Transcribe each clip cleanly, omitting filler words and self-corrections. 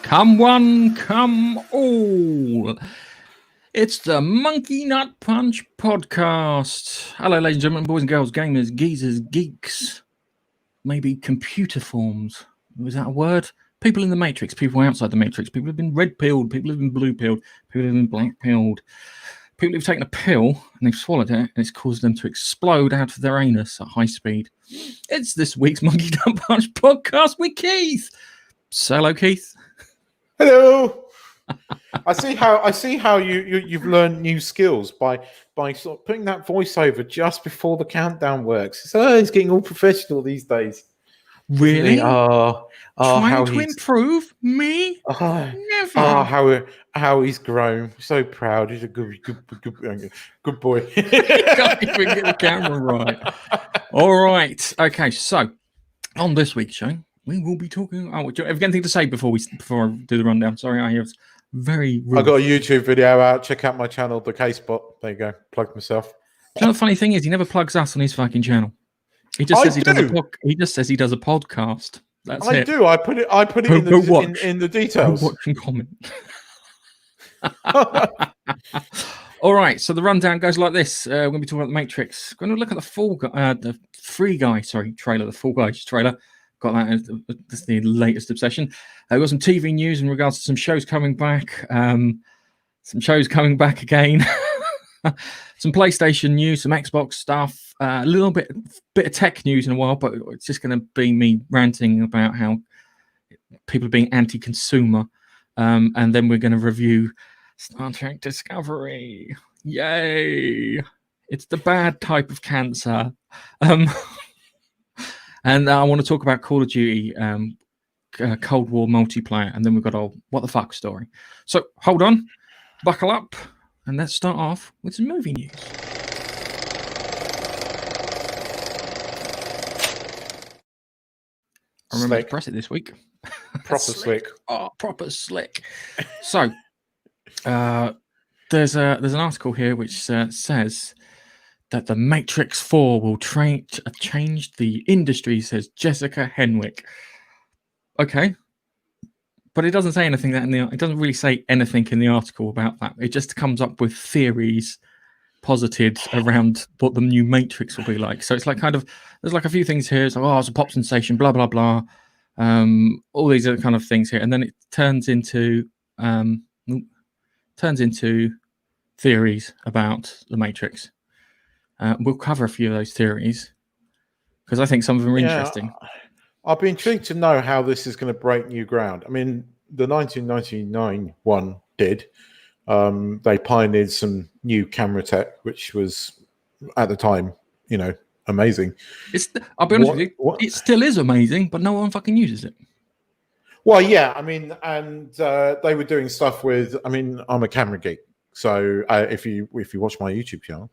Come one, come all. It's the Monkey Nut Punch podcast. Hello, ladies and gentlemen, boys and girls, gamers, geezers, geeks, maybe computer forms. Was that a word? People in the Matrix, people outside the Matrix, people who've been red-pilled, people who've been blue-pilled, people who've been black-pilled, people who've taken a pill and they've swallowed it and it's caused them to explode out of their anus at high speed. It's this week's Monkey Nut Punch podcast with Keith. Say hello, Keith. Hello. I see how you've learned new skills by sort of putting that voiceover just before the countdown works. It's getting all professional these days. Really? Trying to improve me? Never. How he's grown. So proud. He's a good boy. Can't even get the camera right. All right. Okay. So on this week's show, we will be talking. Oh, do you have anything to say before I do the rundown? Sorry, I was very rude. I got a YouTube video out. Check out my channel, The Case Bot. There you go. Plugged myself. You know, the funny thing is, he never plugs us on his fucking channel. He just says he does a podcast. That's it. I do. I put it in the details. Watch and comment. All right. So the rundown goes like this. We're going to be talking about the Matrix. We're going to look at the Free Guy trailer, the Fall Guys trailer. Got that. That's the latest obsession. We've got some TV news in regards to some shows coming back. Some shows coming back again. Some PlayStation news, some Xbox stuff, a little bit of tech news in a while, but it's just going to be me ranting about how people are being anti-consumer. And then we're going to review Star Trek Discovery. Yay! It's the bad type of cancer. And I want to talk about Call of Duty Cold War multiplayer, and then we've got a what the fuck story. So hold on, buckle up, and let's start off with some movie news. I remember to press it this week. Proper slick. Oh, proper slick. So there's an article here which says that the Matrix 4 will change the industry, says Jessica Henwick. Okay. But it doesn't say anything it doesn't really say anything in the article about that. It just comes up with theories posited around what the new Matrix will be like. So it's like there's like a few things here. It's like, it's a pop sensation, blah, blah, blah. All these other kind of things here. And then it turns into theories about the Matrix. We'll cover a few of those theories because I think some of them are interesting. I'll be intrigued to know how this is going to break new ground. I mean, the 1999 one did. They pioneered some new camera tech, which was at the time, amazing. I'll be honest with you, it still is amazing, but no one fucking uses it. Well, yeah, I mean, and they were doing stuff with. I mean, I'm a camera geek, so if you watch my YouTube channel.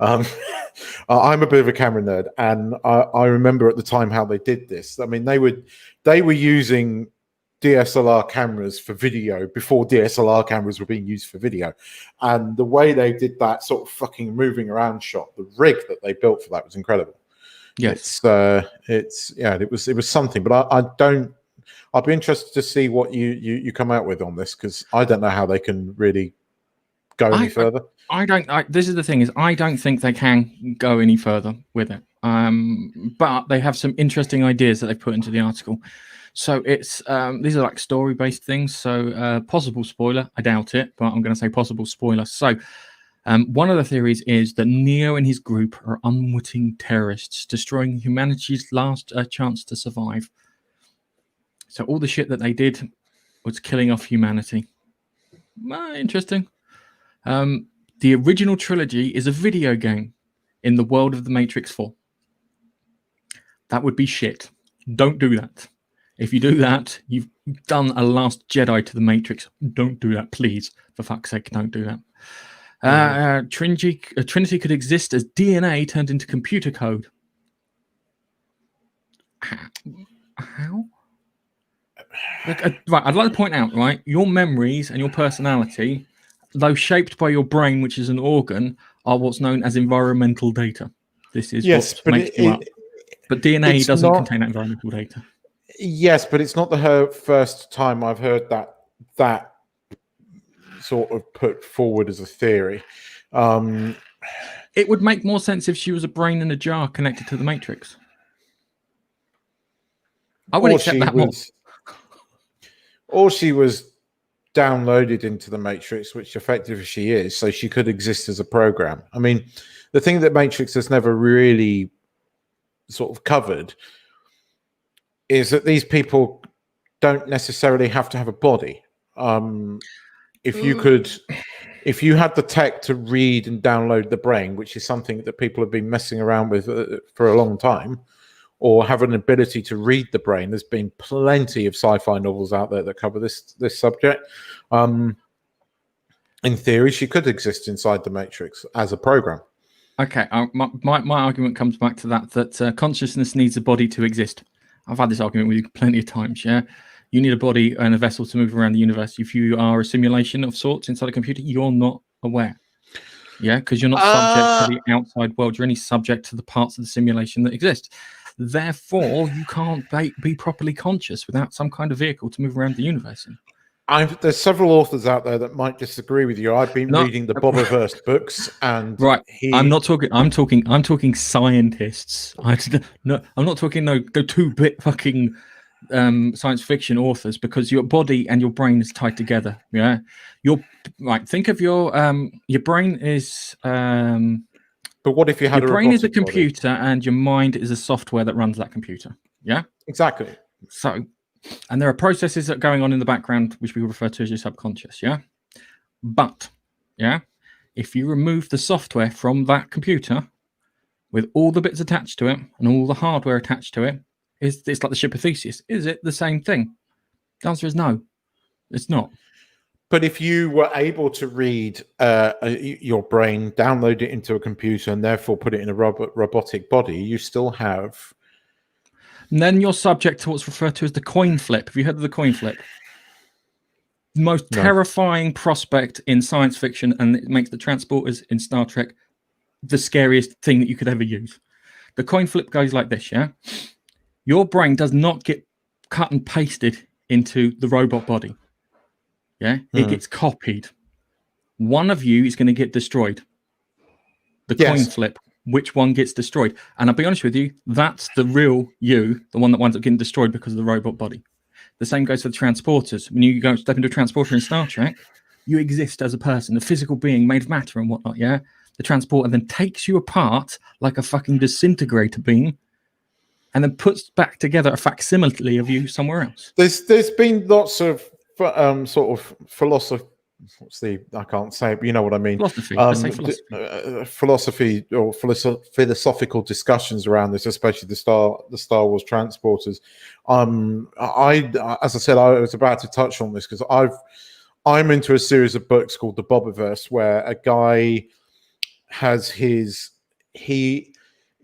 I'm a bit of a camera nerd, and I remember at the time how they did this. I mean, they were using DSLR cameras for video before DSLR cameras were being used for video, and the way they did that sort of fucking moving around shot, the rig that they built for that was incredible. Yes, it was something. But I'd be interested to see what you come out with on this, because I don't know how they can really go any further. This is the thing, is I don't think they can go any further with it. But they have some interesting ideas that they've put into the article. So it's these are like story-based things. So possible spoiler, I doubt it, but I'm going to say possible spoiler. So one of the theories is that Neo and his group are unwitting terrorists, destroying humanity's last chance to survive. So all the shit that they did was killing off humanity. Interesting. The original trilogy is a video game in the world of the Matrix 4. That would be shit. Don't do that. If you do that, you've done a Last Jedi to the Matrix. Don't do that, please. For fuck's sake, don't do that. Trinity could exist as DNA turned into computer code. How? Right, I'd like to point out, right, your memories and your personality, though shaped by your brain, which is an organ, are what's known as environmental data. This is what makes you up. But DNA doesn't contain that environmental data. Yes, but it's not her first time I've heard that sort of put forward as a theory. It would make more sense if she was a brain in a jar connected to the Matrix. I would accept that more. Or she was downloaded into the Matrix, which effectively she is, so she could exist as a program. I mean, the thing that Matrix has never really sort of covered is that these people don't necessarily have to have a body. If you had the tech to read and download the brain, which is something that people have been messing around with for a long time, or have an ability to read the brain, there's been plenty of sci-fi novels out there that cover this subject. In theory, she could exist inside the Matrix as a program. Okay, my argument comes back to that consciousness needs a body to exist. I've had this argument with you plenty of times, yeah? You need a body and a vessel to move around the universe. If you are a simulation of sorts inside a computer, you're not aware. Yeah, because you're not subject to the outside world. You're only subject to the parts of the simulation that exist. Therefore, you can't be properly conscious without some kind of vehicle to move around the universe in. There's several authors out there that might disagree with you. I've been reading the Bobiverse books, and right. I'm not talking. I'm talking scientists. I'm not talking no 2-bit fucking science fiction authors, because your body and your brain is tied together. Yeah, think of your brain is. But what if you had your brain is a computer and your mind is a software that runs that computer? Yeah, exactly. So. And there are processes that are going on in the background, which we refer to as your subconscious, yeah? But, yeah, if you remove the software from that computer with all the bits attached to it and all the hardware attached to it, it's like the ship of Theseus. Is it the same thing? The answer is no, it's not. But if you were able to read your brain, download it into a computer, and therefore put it in a robotic body, you still have... And then you're subject to what's referred to as the coin flip. Have you heard of the coin flip? The most terrifying prospect in science fiction, and it makes the transporters in Star Trek the scariest thing that you could ever use. The coin flip goes like this, yeah? Your brain does not get cut and pasted into the robot body. Yeah? It gets copied. One of you is going to get destroyed. The coin flip. Which one gets destroyed? And I'll be honest with you, that's the real you, the one that winds up getting destroyed because of the robot body. The same goes for the transporters. When you go step into a transporter in Star Trek, you exist as a person, a physical being made of matter and whatnot, yeah? The transporter then takes you apart like a fucking disintegrator beam and then puts back together a facsimile of you somewhere else. There's been lots of sort of philosophy. I can't say it, but you know what I mean. Philosophy. Philosophy or philosophical discussions around this, especially the Star Wars transporters. As I said, I was about to touch on this because I'm into a series of books called the Bobiverse, where a guy has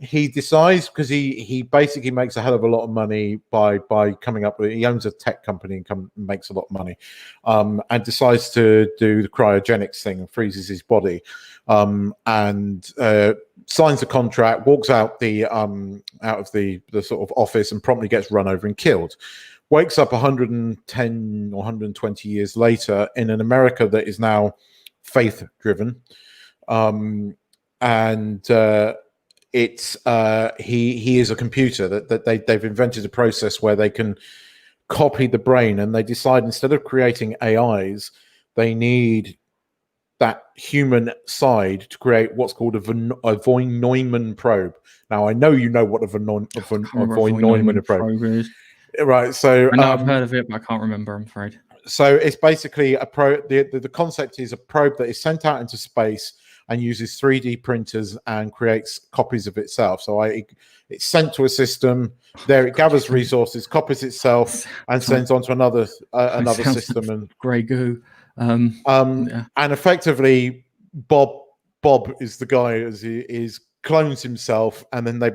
he decides, because he basically makes a hell of a lot of money by coming up with, he owns a tech company and makes a lot of money, and decides to do the cryogenics thing and freezes his body, and signs a contract, walks out of the sort of office and promptly gets run over and killed. Wakes up 110 or 120 years later in an America that is now faith driven, and it's he is a computer that they've invented a process where they can copy the brain, and they decide instead of creating AIs, they need that human side to create what's called a von Neumann probe. Now I know you know what a von Neumann probe is, right? So I know I've heard of it, but I can't remember, I'm afraid. So it's basically a probe. The concept is a probe that is sent out into space and uses 3D printers and creates copies of itself. So it's sent to a system. There it gathers resources, copies itself, and sends on to another system. And grey goo. And effectively, Bob is the guy as he is clones himself, and then they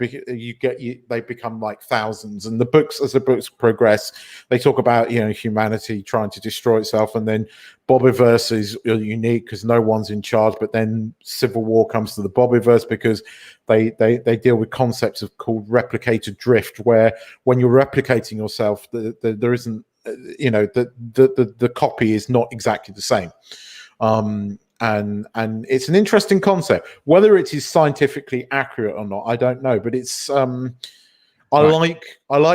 become like thousands. And as the books progress, they talk about humanity trying to destroy itself, and then Bobbyverse is unique because no one's in charge. But then civil war comes to the Bobbyverse because they deal with concepts called replicated drift, where when you're replicating yourself, there isn't the copy is not exactly the same. And it's an interesting concept. Whether it is scientifically accurate or not, I don't know. But it's I like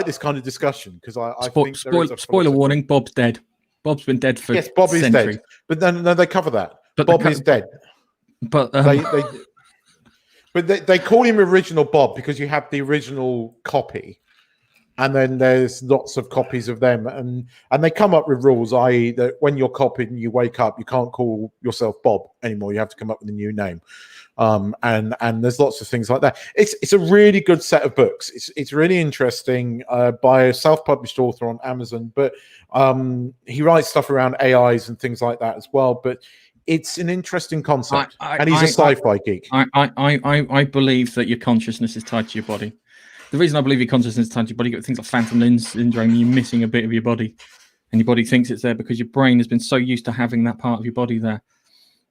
this kind of discussion because I think spoiler warning: Bob's dead. Bob's been dead for Bob is centuries. dead. But no, they cover that. But Bob is dead. But they call him original Bob because you have the original copy. And then there's lots of copies of them, and they come up with rules, i.e., that when you're copied and you wake up, you can't call yourself Bob anymore. You have to come up with a new name, and there's lots of things like that. It's a really good set of books. It's really interesting by a self-published author on Amazon, but he writes stuff around AIs and things like that as well. But it's an interesting concept, and he's a sci-fi geek. I believe that your consciousness is tied to your body. The reason I believe your consciousness is tied to your body, you got things like phantom limb syndrome, you're missing a bit of your body, and your body thinks it's there because your brain has been so used to having that part of your body there.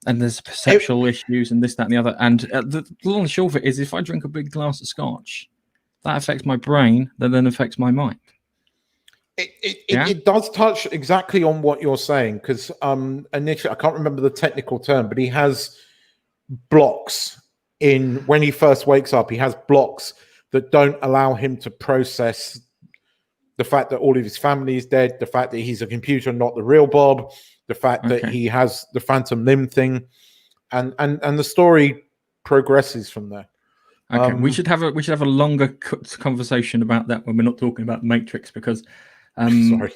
And there's perceptual issues and this, that, and the other. And the long and short of it is, if I drink a big glass of scotch, that affects my brain, that then affects my mind. It does touch exactly on what you're saying, because initially, I can't remember the technical term, but he has blocks when he first wakes up, he has blocks that don't allow him to process the fact that all of his family is dead, the fact that he's a computer, not the real Bob, the fact that he has the phantom limb thing, and the story progresses from there. Okay, we should have a longer conversation about that when we're not talking about the Matrix, because I'm a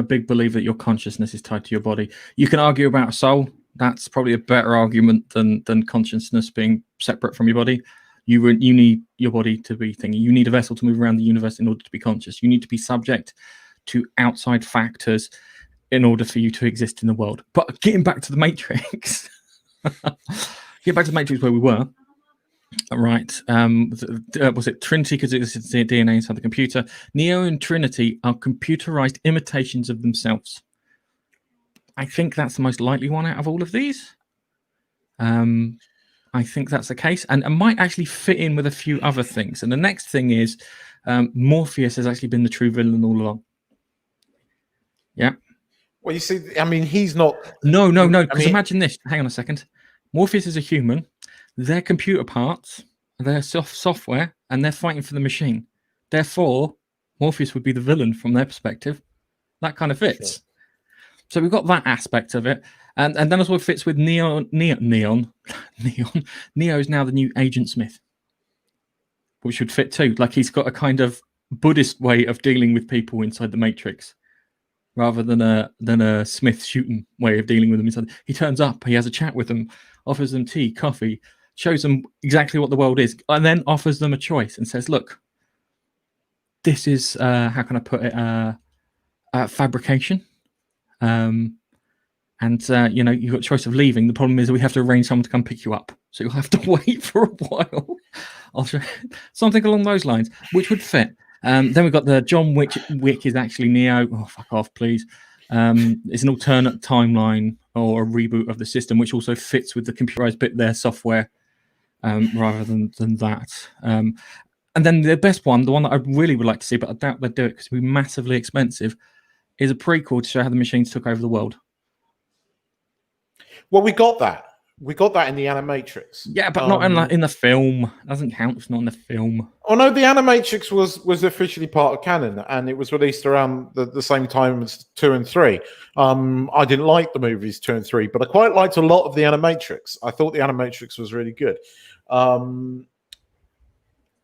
big believer that your consciousness is tied to your body. You can argue about a soul. That's probably a better argument than consciousness being separate from your body. You need your body to be thinking. You need a vessel to move around the universe in order to be conscious. You need to be subject to outside factors in order for you to exist in the world. But getting back to the Matrix, where we were, right? Was it Trinity, because it was the DNA inside the computer? Neo and Trinity are computerized imitations of themselves. I think that's the most likely one out of all of these. I think that's the case, and it might actually fit in with a few other things. And the next thing is Morpheus has actually been the true villain all along. Yeah. Well, you see, I mean, he's not. No. Because imagine this. Hang on a second. Morpheus is a human. They're computer parts. They're software, and they're fighting for the machine. Therefore, Morpheus would be the villain from their perspective. That kind of fits. Sure. So we've got that aspect of it. And then as well fits with Neo. Neo is now the new Agent Smith, which would fit too. Like, he's got a kind of Buddhist way of dealing with people inside the Matrix, rather than a Smith shooting way of dealing with them inside. He turns up, he has a chat with them, offers them tea, coffee, shows them exactly what the world is, and then offers them a choice and says, "Look, this is how can I put it? Fabrication." And you've got a choice of leaving. The problem is that we have to arrange someone to come pick you up, so you'll have to wait for a while. I'll show something along those lines, which would fit. Then we've got the John Wick is actually Neo. Oh, fuck off, please. It's an alternate timeline or a reboot of the system, which also fits with the computerized bit there software, rather than that. And then the best one, the one that I really would like to see, but I doubt they'd do it because it would be massively expensive, is a prequel to show how the machines took over the world. Well, we got that. We got that in the Animatrix. Yeah, but not in the film. It doesn't count. It's not in the film. Oh no, the Animatrix was officially part of canon, and it was released around the same time as 2 and 3. I didn't like the movies 2 and 3, but I quite liked a lot of the Animatrix. I thought the Animatrix was really good.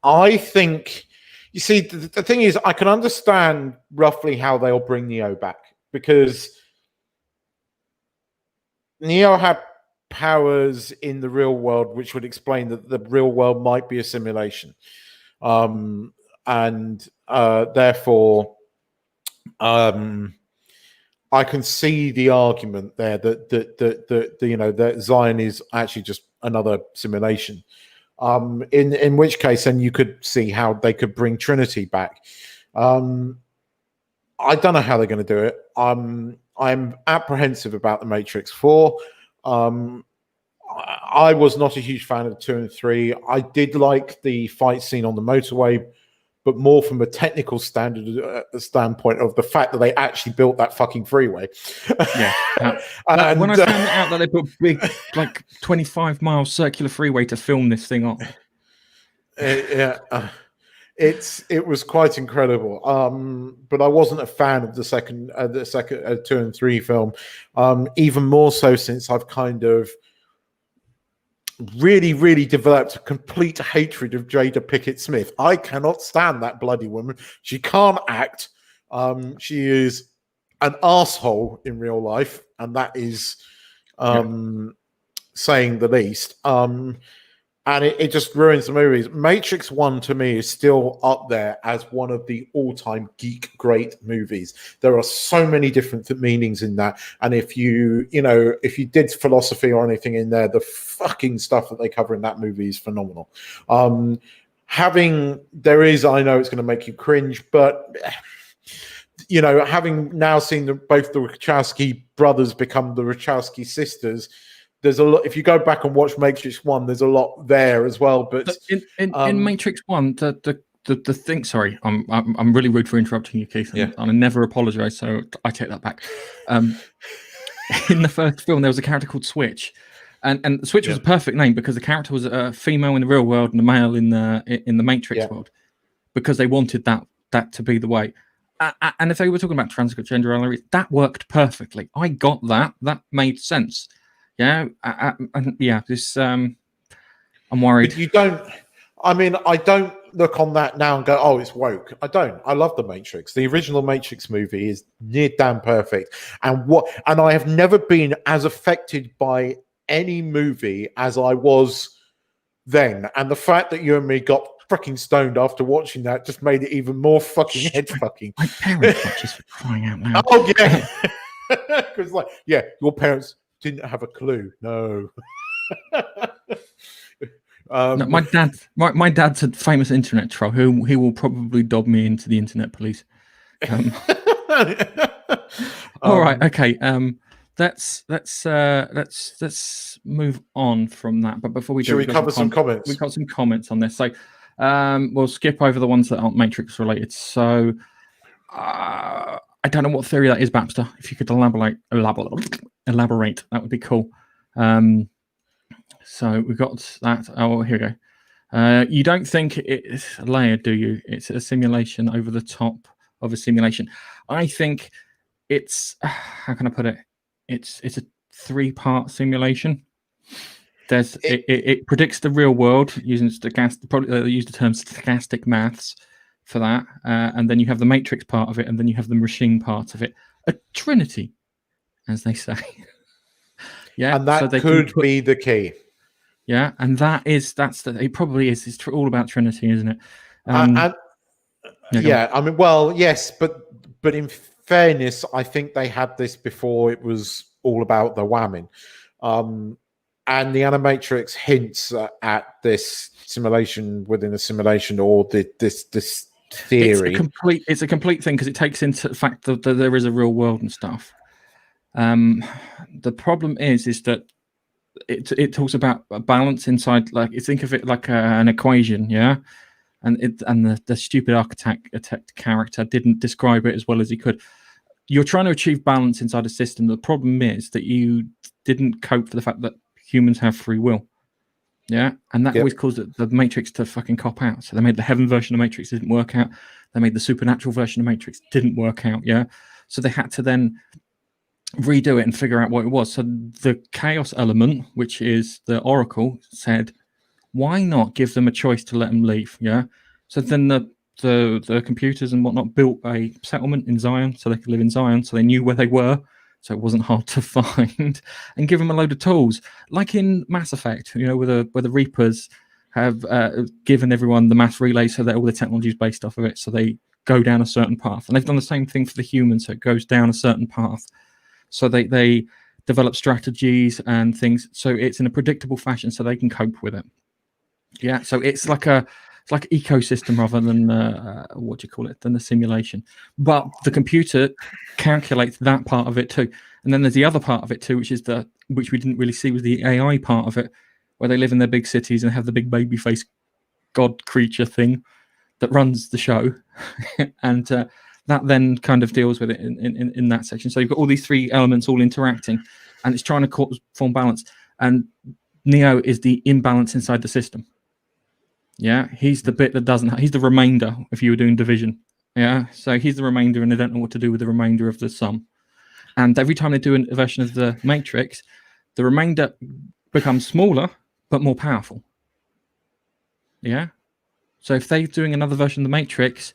I think, you see, the thing is, I can understand roughly how they'll bring Neo back, because Neo had powers in the real world which would explain that the real world might be a simulation, and therefore I can see the argument there that Zion is actually just another simulation. In which case, then you could see how they could bring Trinity back. I don't know how they're going to do it. I'm apprehensive about the Matrix 4. I was not a huge fan of 2 and 3. I did like the fight scene on the motorway, but more from a technical standpoint of the fact that they actually built that fucking freeway. Yeah. When I found out that they put big, like 25-mile circular freeway to film this thing on. It was quite incredible. But I wasn't a fan of the second 2 and 3 film. Even more so since I've kind of really developed a complete hatred of Jada Pinkett Smith. I cannot stand that bloody woman. She can't act. She is an asshole in real life, and that is saying the least. And it just ruins the movies. Matrix 1 to me is still up there as one of the all-time geek great movies. There are so many different meanings in that. And if you did philosophy or anything in there, the fucking stuff that they cover in that movie is phenomenal. I know it's going to make you cringe, but having now seen both the Wachowski brothers become the Wachowski sisters, there's a lot. If you go back and watch Matrix 1, there's a lot there as well. But in Matrix 1, the thing. Sorry, I'm really rude for interrupting you, Keith. And I never apologize, so I take that back. In the first film, there was a character called Switch, and Switch was a perfect name because the character was a female in the real world and a male in the Matrix world, because they wanted that to be the way. And if they were talking about transgender identity, that worked perfectly. I got that. That made sense. Yeah, this. I'm worried. But you don't. I mean, I don't look on that now and go, "Oh, it's woke." I don't. I love the Matrix. The original Matrix movie is near damn perfect, and I have never been as affected by any movie as I was then. And the fact that you and me got fucking stoned after watching that just made it even more fucking head fucking. My parents watches for crying out loud. Oh yeah, because your parents didn't have a clue. No. No, my dad's a famous internet troll who he will probably dob me into the internet police. All right, okay. Let's move on from that. But before we do, should we cover some comments? We've got some comments on this. So we'll skip over the ones that aren't Matrix related. So I don't know what theory that is, Baxter. If you could elaborate, that would be cool. So we got that. Oh, here we go. You don't think it's layered, do you? It's a simulation over the top of a simulation. I think it's how can I put it? It's a 3-part simulation. It predicts the real world using stochastic. Probably they use the term stochastic maths for that, and then you have the Matrix part of it, and then you have the machine part of it. A trinity, as they say. Yeah, and that could be the key. Yeah, and it probably is. It's all about Trinity, isn't it? I mean, well, yes, but in fairness, I think they had this before it was all about the whamming. And the Animatrix hints at this simulation within a simulation, or this theory. It's a complete thing because it takes into the fact that there is a real world and stuff. The problem is that it talks about a balance inside. Like, you think of it like an equation, yeah. And the stupid architect character didn't describe it as well as he could. You're trying to achieve balance inside a system. The problem is that you didn't cope for the fact that humans have free will. Yeah, and that always caused the Matrix to fucking cop out. So they made the heaven version of Matrix, didn't work out. They made the supernatural version of Matrix, didn't work out. Yeah, so they had to then redo it and figure out what it was. So the chaos element, which is the Oracle, said, why not give them a choice to let them leave? Yeah. So then the computers and whatnot built a settlement in Zion so they could live in Zion, so they knew where they were, so it wasn't hard to find, and give them a load of tools, like in Mass Effect, where the Reapers have given everyone the mass relay so that all the technology is based off of it, so they go down a certain path, and they've done the same thing for the humans, so it goes down a certain path. So they develop strategies and things, so it's in a predictable fashion, so they can cope with it. Yeah, so it's like ecosystem rather than what do you call it? Than the simulation. But the computer calculates that part of it too, and then there's the other part of it too, which we didn't really see, was the AI part of it, where they live in their big cities and have the big baby face god creature thing that runs the show, and that then kind of deals with it in that section. So you've got all these three elements all interacting, and it's trying to form balance. And Neo is the imbalance inside the system. Yeah, he's the bit that doesn't. He's the remainder. If you were doing division, yeah, so he's the remainder, and they don't know what to do with the remainder of the sum. And every time they do a version of the Matrix, the remainder becomes smaller but more powerful. Yeah. So if they're doing another version of the Matrix,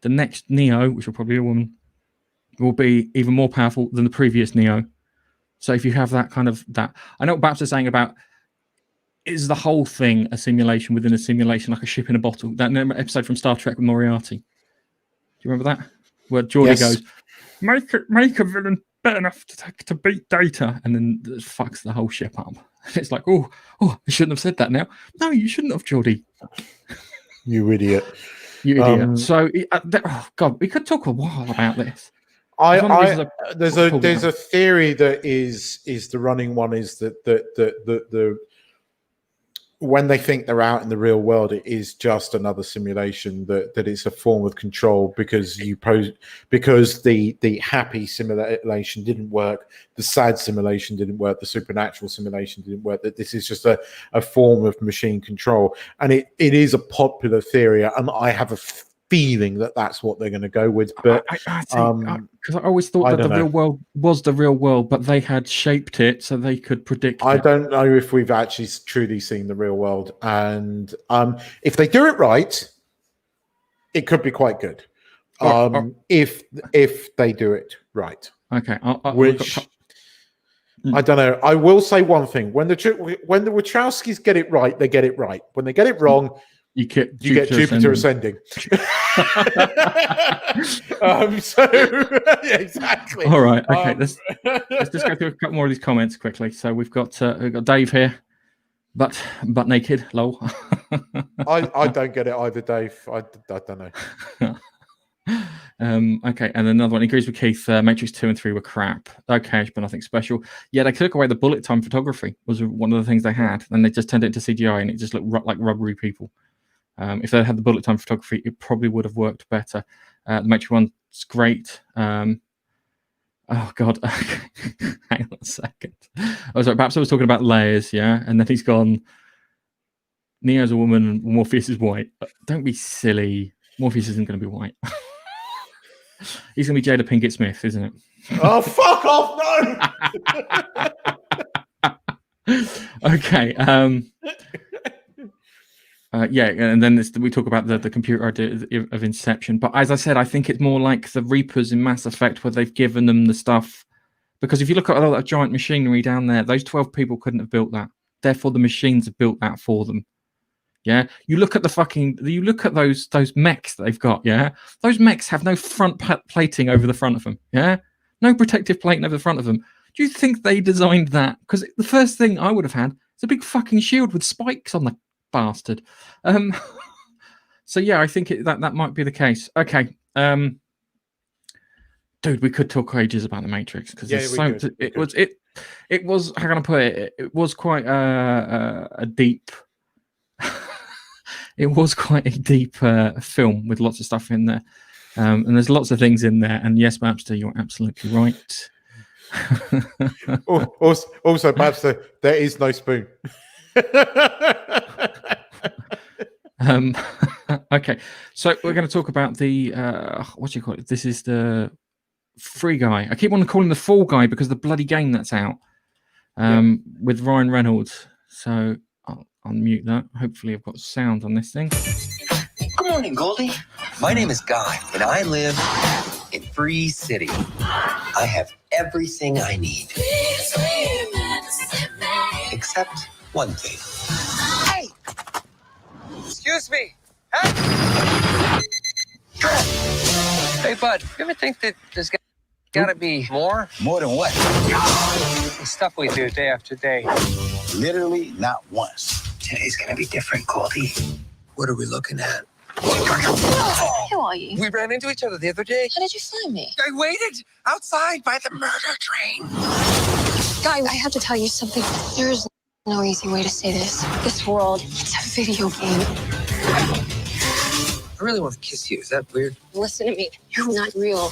the next Neo, which will probably be a woman, will be even more powerful than the previous Neo. So if you have that kind of that, I know what Babs is saying about, is the whole thing a simulation within a simulation, like a ship in a bottle? That episode from Star Trek with Moriarty. Do you remember that? Where Geordi goes, make a villain bad enough to beat Data, and then it fucks the whole ship up. It's like, oh, I shouldn't have said that now. No, you shouldn't have, Geordi. You idiot. You idiot. So, oh God, we could talk a while about this. There's a theory that is the running one, is that the when they think they're out in the real world, it is just another simulation, that it's a form of control, because the happy simulation didn't work, the sad simulation didn't work, the supernatural simulation didn't work, that this is just a form of machine control. And it is a popular theory, and I have a feeling that that's what they're going to go with. But because I always thought that the real world was the real world, but they had shaped it so they could predict I don't know if we've actually truly seen the real world, and if they do it right, it could be quite good. If they do it right. Okay. I don't know. I will say one thing: when the Wachowskis get it right, they get it right. When they get it wrong, you get Jupiter ascending. So yeah, exactly. All right. Okay. Let's just go through a couple more of these comments quickly. So we've got Dave here, but naked. Lol. I don't get it either, Dave. I don't know. Okay, and another one. He agrees with Keith. Matrix 2 and 3 were crap. Okay, but nothing special. Yeah, they took away the bullet time photography. Was one of the things they had, and they just turned it into CGI, and it just looked like rubbery people. If they had the bullet time photography, it probably would have worked better. The Matrix 1's great. Oh God, hang on a second. Oh, sorry, perhaps I was talking about layers, yeah, and then he's gone. Neo's a woman, and Morpheus is white. Don't be silly. Morpheus isn't going to be white. He's going to be Jada Pinkett Smith, isn't it? Oh, fuck off! No. Okay. Yeah, and then we talk about the computer idea of Inception. But as I said, I think it's more like the Reapers in Mass Effect, where they've given them the stuff. Because if you look at all that giant machinery down there, those 12 people couldn't have built that. Therefore, the machines have built that for them. Yeah, you look at those mechs that they've got. Yeah, those mechs have no front plating over the front of them. Yeah, no protective plating over the front of them. Do you think they designed that? Because the first thing I would have had is a big fucking shield with spikes on the bastard. So yeah, I think that might be the case. Okay, dude, we could talk ages about the Matrix, because it was how can I put it? It was quite a deep. It was quite a deep film with lots of stuff in there, and there's lots of things in there. And yes, Babster, you're absolutely right. Also, Babster, there is no spoon. Okay, so we're going to talk about the what do you call it? This is the Free Guy. I keep on calling the Fall Guy because the bloody game that's out with Ryan Reynolds. So I'll unmute that. Hopefully, I've got sound on this thing. Good morning, Goldie. My name is Guy, and I live in Free City. I have everything I need, except one thing. Hey! Excuse me. Hey! Hey, bud. You ever think that this guy... Gotta be more. More than what? The stuff we do day after day. Literally not once. Today's gonna be different, Goldie. What are we looking at? Who are you? We ran into each other the other day. How did you find me? I waited outside by the murder train. Guy, I have to tell you something. There is no easy way to say this. This world, it's a video game. I really want to kiss you. Is that weird? Listen to me. You're not real.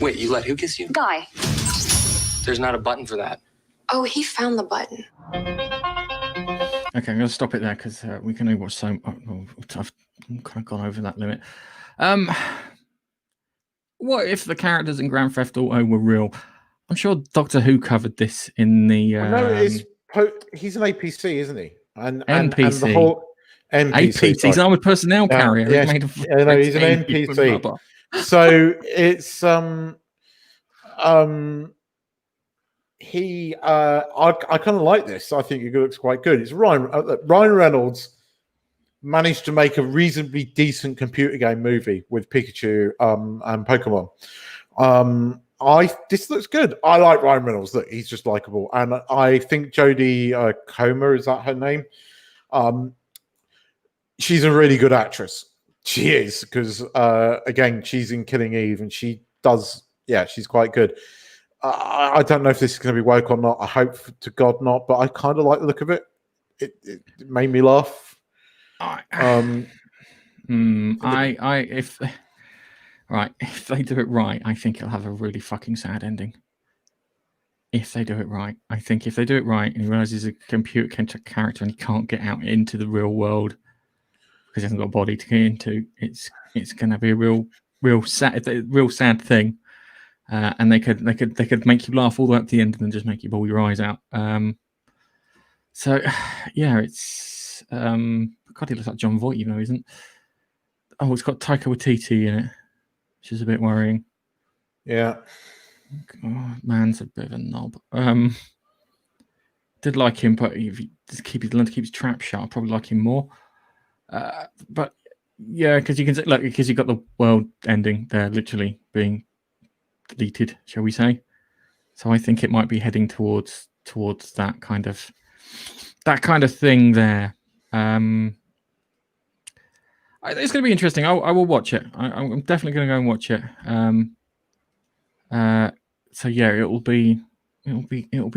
Wait, you let who kiss you? Guy. There's not a button for that. Oh, he found the button. Okay, I'm going to stop it there because we can only watch so. I've kind of gone over that limit. What if the characters in Grand Theft Auto were real? I'm sure Doctor Who covered this in the. No, he's an APC, isn't he? And NPC. And the whole NPC. He's armored personnel carrier. Yeah, no, he's an NPC. So it's he I kind of like this. I think it looks quite good. It's Ryan Reynolds managed to make a reasonably decent computer game movie with Pikachu and Pokemon. This looks good. I like Ryan Reynolds. Look, he's just likable, and I think Jodie Comer, is that her name? She's a really good actress. She is, because again, she's in Killing Eve, and she does. Yeah, she's quite good. I don't know if this is going to be woke or not. I hope to God not, but I kind of like the look of it. It made me laugh. If they do it right, I think it'll have a really fucking sad ending. If they do it right, I think if they do it right, and he realizes he's a computer character and he can't get out into the real world because he hasn't got a body to get into, it's going to be a real sad thing. And they could make you laugh all the way up to the end and then just make you bawl your eyes out. So yeah, it's God, he looks like John Voight, isn't? Oh, it's got Taika Waititi in it, which is a bit worrying. Yeah, man's a bit of a knob. Did like him, but if he just learn to keep his trap shut, I'll probably like him more. But yeah, because you can say, look, because you got the world ending there, literally being deleted, shall we say? So I think it might be heading towards that kind of thing there. It's going to be interesting. I will watch it. I'm definitely going to go and watch it. So yeah, it'll be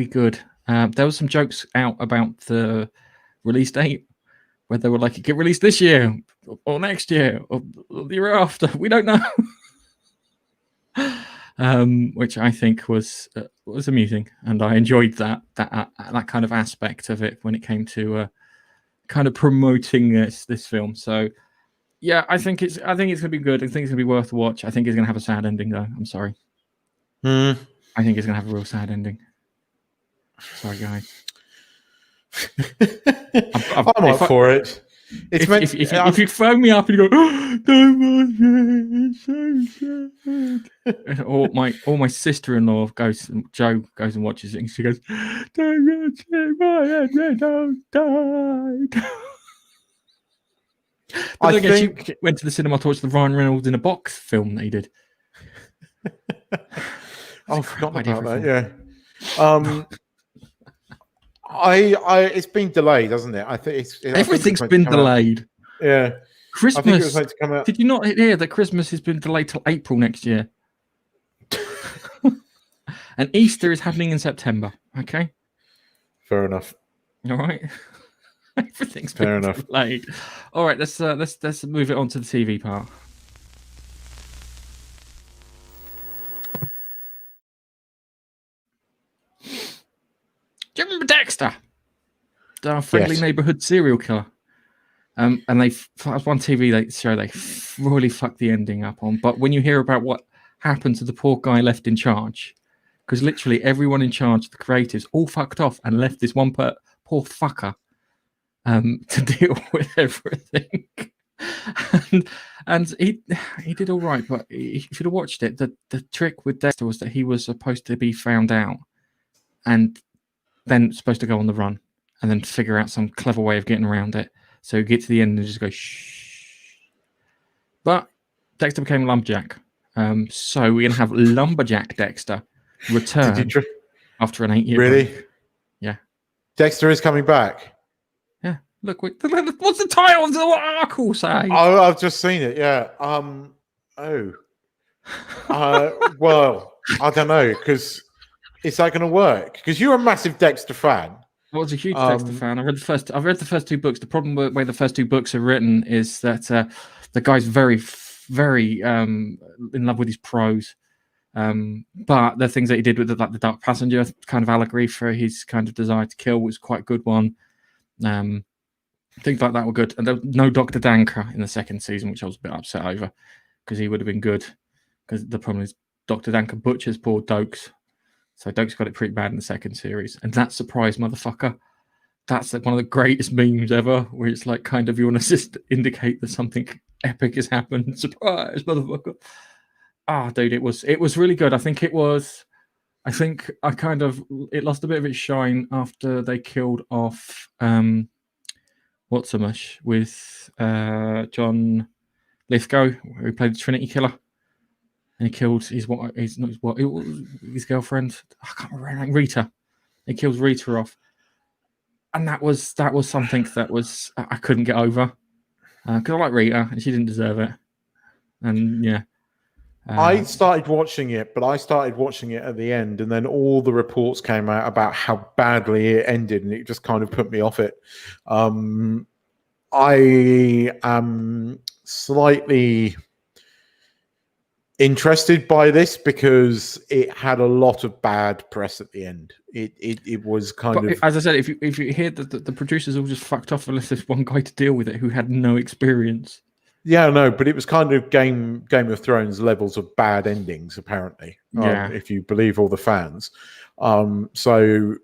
good. There was some jokes out about the release date, where they were like, it get released this year or next year or the year after. We don't know. Which I think was amusing, and I enjoyed that kind of aspect of it when it came to kind of promoting this film. So yeah, I think it's gonna be good. I think it's gonna be worth a watch. I think it's gonna have a sad ending though. I'm sorry. I think it's gonna have a real sad ending. Sorry, guys. I'm up for it. If you phone me up and you go, oh, don't watch it, it's so sad. or my sister-in-law goes and watches it, and she goes, don't watch it, my don't die. But I guess she went to the cinema to watch the Ryan Reynolds in a box film that he did. I forgot about that. Yeah. It's been delayed, hasn't it? I think everything's been delayed. Yeah. Christmas. I think it was meant to come out. Did you not hear that Christmas has been delayed till April next year? And Easter is happening in September. Okay. Fair enough. All right. Everything's been delayed. All right. Let's move it on to the TV part. Do you remember Dexter? Our friendly neighborhood serial killer. And they one TV show they really fucked the ending up on. But when you hear about what happened to the poor guy left in charge, because literally everyone in charge, the creatives, all fucked off and left this one poor fucker to deal with everything. and he did all right, but if you'd have watched it, the trick with Dexter was that he was supposed to be found out and then supposed to go on the run and then figure out some clever way of getting around it. So you get to the end and just go, shh. But Dexter became lumberjack. So we're going to have lumberjack Dexter return after an 8-year break. Yeah. Dexter is coming back. Yeah. Look, what's the title of the article say? Oh, I've just seen it. Yeah. Well, I don't know, because is that going to work? Because you're a massive Dexter fan. I was a huge Dexter fan. I've read the first 2 books. The problem with the way the first 2 books are written is that the guy's very, very in love with his prose. But the things that he did with the Dark Passenger kind of allegory for his kind of desire to kill was quite a good one. Things like that were good. And there was no Dr. Danker in the second season, which I was a bit upset over, because he would have been good. Because the problem is Dr. Danker butchers poor Dokes. So Dokes got it pretty bad in the second series. And that surprise motherfucker. That's like one of the greatest memes ever, where it's like kind of you want to just indicate that something epic has happened. Surprise motherfucker. Dude, it was really good. I think it lost a bit of its shine after they killed off What's-a-mush with John Lithgow, who played the Trinity Killer. And he killed his girlfriend. I can't remember her name, Rita. He kills Rita off. And that was something that was I couldn't get over. Because I like Rita and she didn't deserve it. And yeah. I started watching it, but I started watching it at the end, and then all the reports came out about how badly it ended, and it just kind of put me off it. I am slightly interested by this because it had a lot of bad press at the end. It was kind of, as I said, if you hear that the producers all just fucked off unless there's one guy to deal with it who had no experience. Yeah, no, but it was kind of Game of Thrones levels of bad endings, apparently. If you believe all the fans. So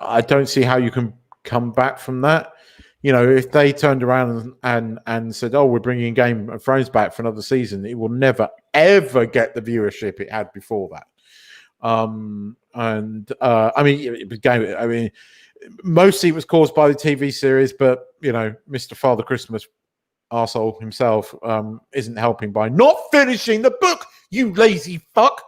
I don't see how you can come back from that. You know, if they turned around and said, "Oh, we're bringing Game of Thrones back for another season," it will never ever get the viewership it had before that. I mean, mostly it was caused by the TV series, but you know, Mr. Father Christmas arsehole himself isn't helping by not finishing the book, you lazy fuck.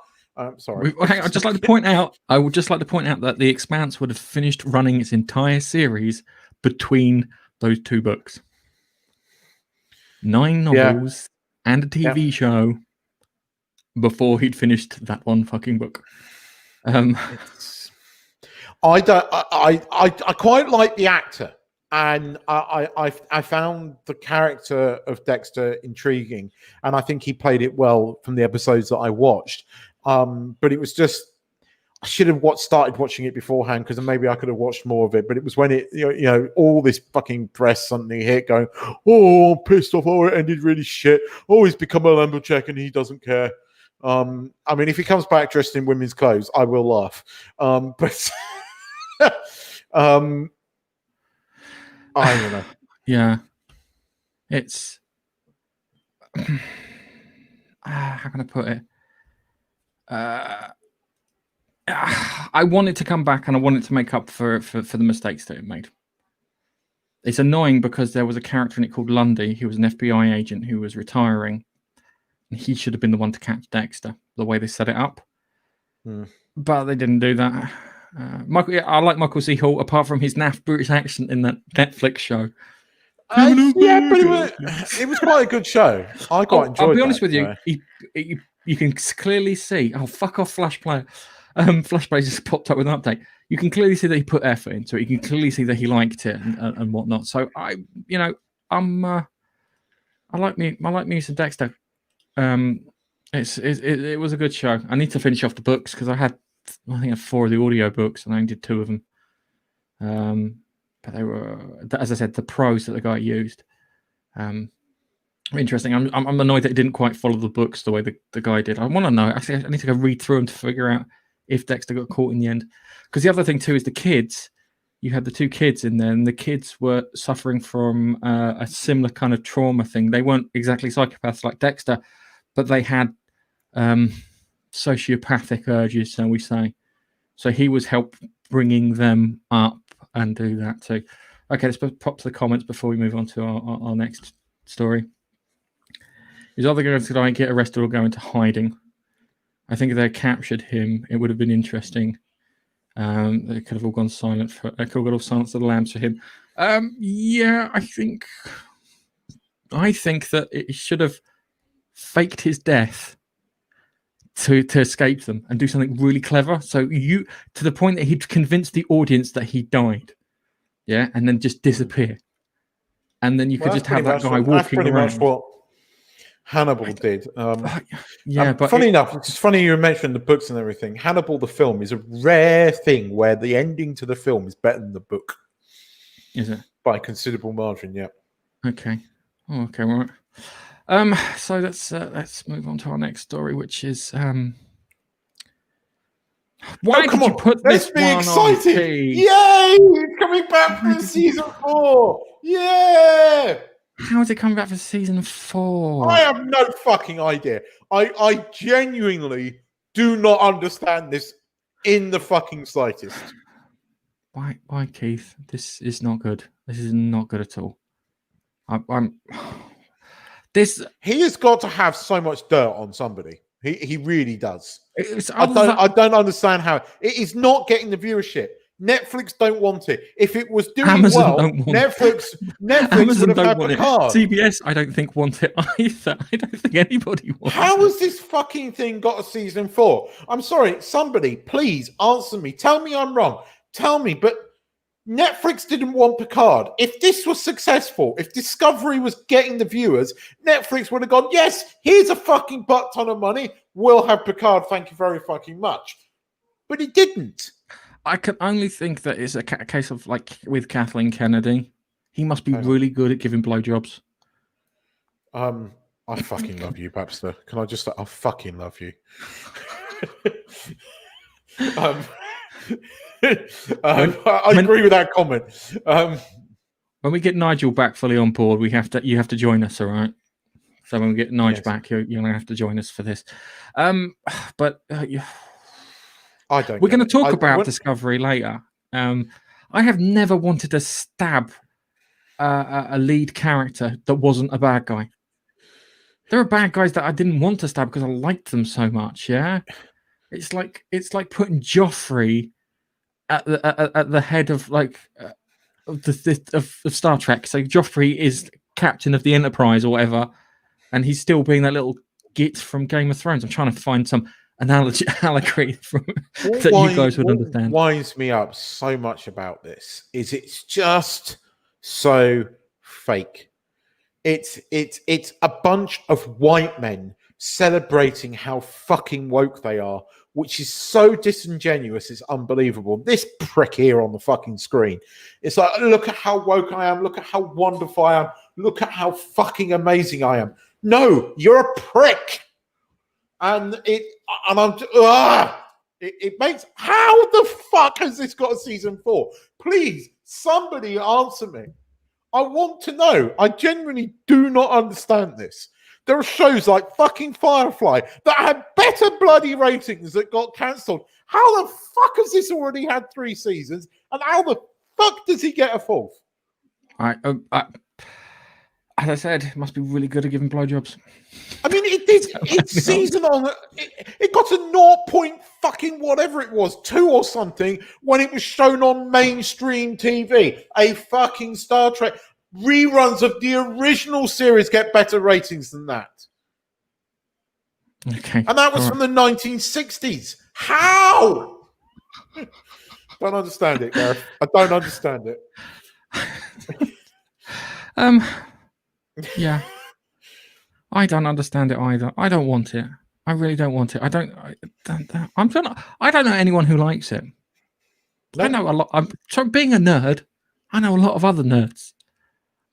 Sorry. Hang on, I would just like to point out that The Expanse would have finished running its entire series between those 2 books. 9 novels and a TV show before he'd finished that one fucking book. I quite like the actor. And I found the character of Dexter intriguing, and I think he played it well from the episodes that I watched. But it was just, I should have started watching it beforehand, because maybe I could have watched more of it. But it was when it, you know, all this fucking press suddenly hit, going, "Oh, I'm pissed off. Oh, it ended really shit. Oh, he's become a lumberjack and he doesn't care." I mean, if he comes back dressed in women's clothes, I will laugh. But I don't know. Yeah, it's how can I put it? I want it to come back, and I want it to make up for the mistakes that it made. It's annoying because there was a character in it called Lundy. He was an FBI agent who was retiring, and he should have been the one to catch Dexter. The way they set it up, but they didn't do that. I like Michael C. Hall, apart from his naff British accent in that Netflix show. Yeah, but it was quite a good show. I quite enjoyed it. I'll be honest with you. You can clearly see. Oh, fuck off, Flash Player. Flash Player just popped up with an update. You can clearly see that he put effort into it. You can clearly see that he liked it and whatnot. So I like me some Dexter. It was a good show. I need to finish off the books because I think I had 4 of the audio books and I only did 2 of them. But they were, as I said, the prose that the guy used. Interesting. I'm annoyed that it didn't quite follow the books the way the guy did. I want to know. Actually, I need to go read through them to figure out if Dexter got caught in the end. Because the other thing too is the kids. You had the 2 kids in there, and the kids were suffering from a similar kind of trauma thing. They weren't exactly psychopaths like Dexter, but they had sociopathic urges, shall we say. So he was help bringing them up and do that too. Okay, let's pop to the comments before we move on to our next story. He's either going to like get arrested or go into hiding. I think if they captured him, it would have been interesting. They could have all gone silent for. They could have got all silence of the lambs for him. Yeah, I think that it should have faked his death to escape them and do something really clever. So to the point that he'd convince the audience that he died, yeah, and then just disappear, and then you could just have that guy walking That's pretty around. much what Hannibal did. But funny enough, it's funny you mentioned the books and everything. Hannibal, the film, is a rare thing where the ending to the film is better than the book. Is it? By a considerable margin, yeah. Okay. Oh, okay, right. So let's move on to our next story, which is why did you put Let's this be one excited! on T? Yay! It's coming back for season 4! Yeah! How is it coming back for season 4? I have no fucking idea. I genuinely do not understand this in the fucking slightest. Why, Keith? This is not good. This is not good at all. I'm this. He has got to have so much dirt on somebody. He really does. I don't understand how it is not getting the viewership. Netflix don't want it. If it was doing Amazon well, don't want Netflix Amazon would have had want the it. card. CBS, I don't think want it either. I don't think anybody wants How it. has this fucking thing got a season 4? I'm sorry, somebody please answer me. Tell me I'm wrong. Tell me, but Netflix didn't want Picard. If this was successful, if Discovery was getting the viewers, Netflix would have gone, yes, here's a fucking butt ton of money. We'll have Picard. Thank you very fucking much. But it didn't. I can only think that it's a case of like with Kathleen Kennedy. He must be really good at giving blowjobs. I fucking love you, Babster. Can I just say, I fucking love you. I agree with that comment. When we get Nigel back fully on board, you have to join us, all right? So when we get Nigel back, you're going to have to join us for this. But I don't. We're going to talk about Discovery later. I have never wanted to stab a lead character that wasn't a bad guy. There are bad guys that I didn't want to stab because I liked them so much. Yeah, it's like putting Joffrey at the head of of Star Trek. So Joffrey is captain of the Enterprise or whatever, and he's still being that little git from Game of Thrones. I'm trying to find some allegory from that you guys would understand. What winds me up so much about this is it's just so fake. It's a bunch of white men celebrating how fucking woke they are, which is so disingenuous. It's unbelievable. This prick here on the fucking screen. It's like, look at how woke I am. Look at how wonderful I am. Look at how fucking amazing I am. No, you're a prick. And it makes, how the fuck has this got a season 4? Please, somebody answer me. I want to know. I genuinely do not understand this. There are shows like fucking Firefly that had better bloody ratings that got cancelled. How the fuck has this already had 3 seasons? And how the fuck does he get a 4th? As I said, it must be really good at giving blowjobs. I mean, it did. It's season on. It got a 0 point fucking whatever it was, 2 or something, when it was shown on mainstream TV. A fucking Star Trek. Reruns of the original series get better ratings than that. Okay. And that was from the 1960s. How? Don't understand it, Gareth. I don't understand it. Yeah. I don't understand it either. I don't want it. I really don't want it. I don't know anyone who likes it. No. I know a lot. So being a nerd, I know a lot of other nerds.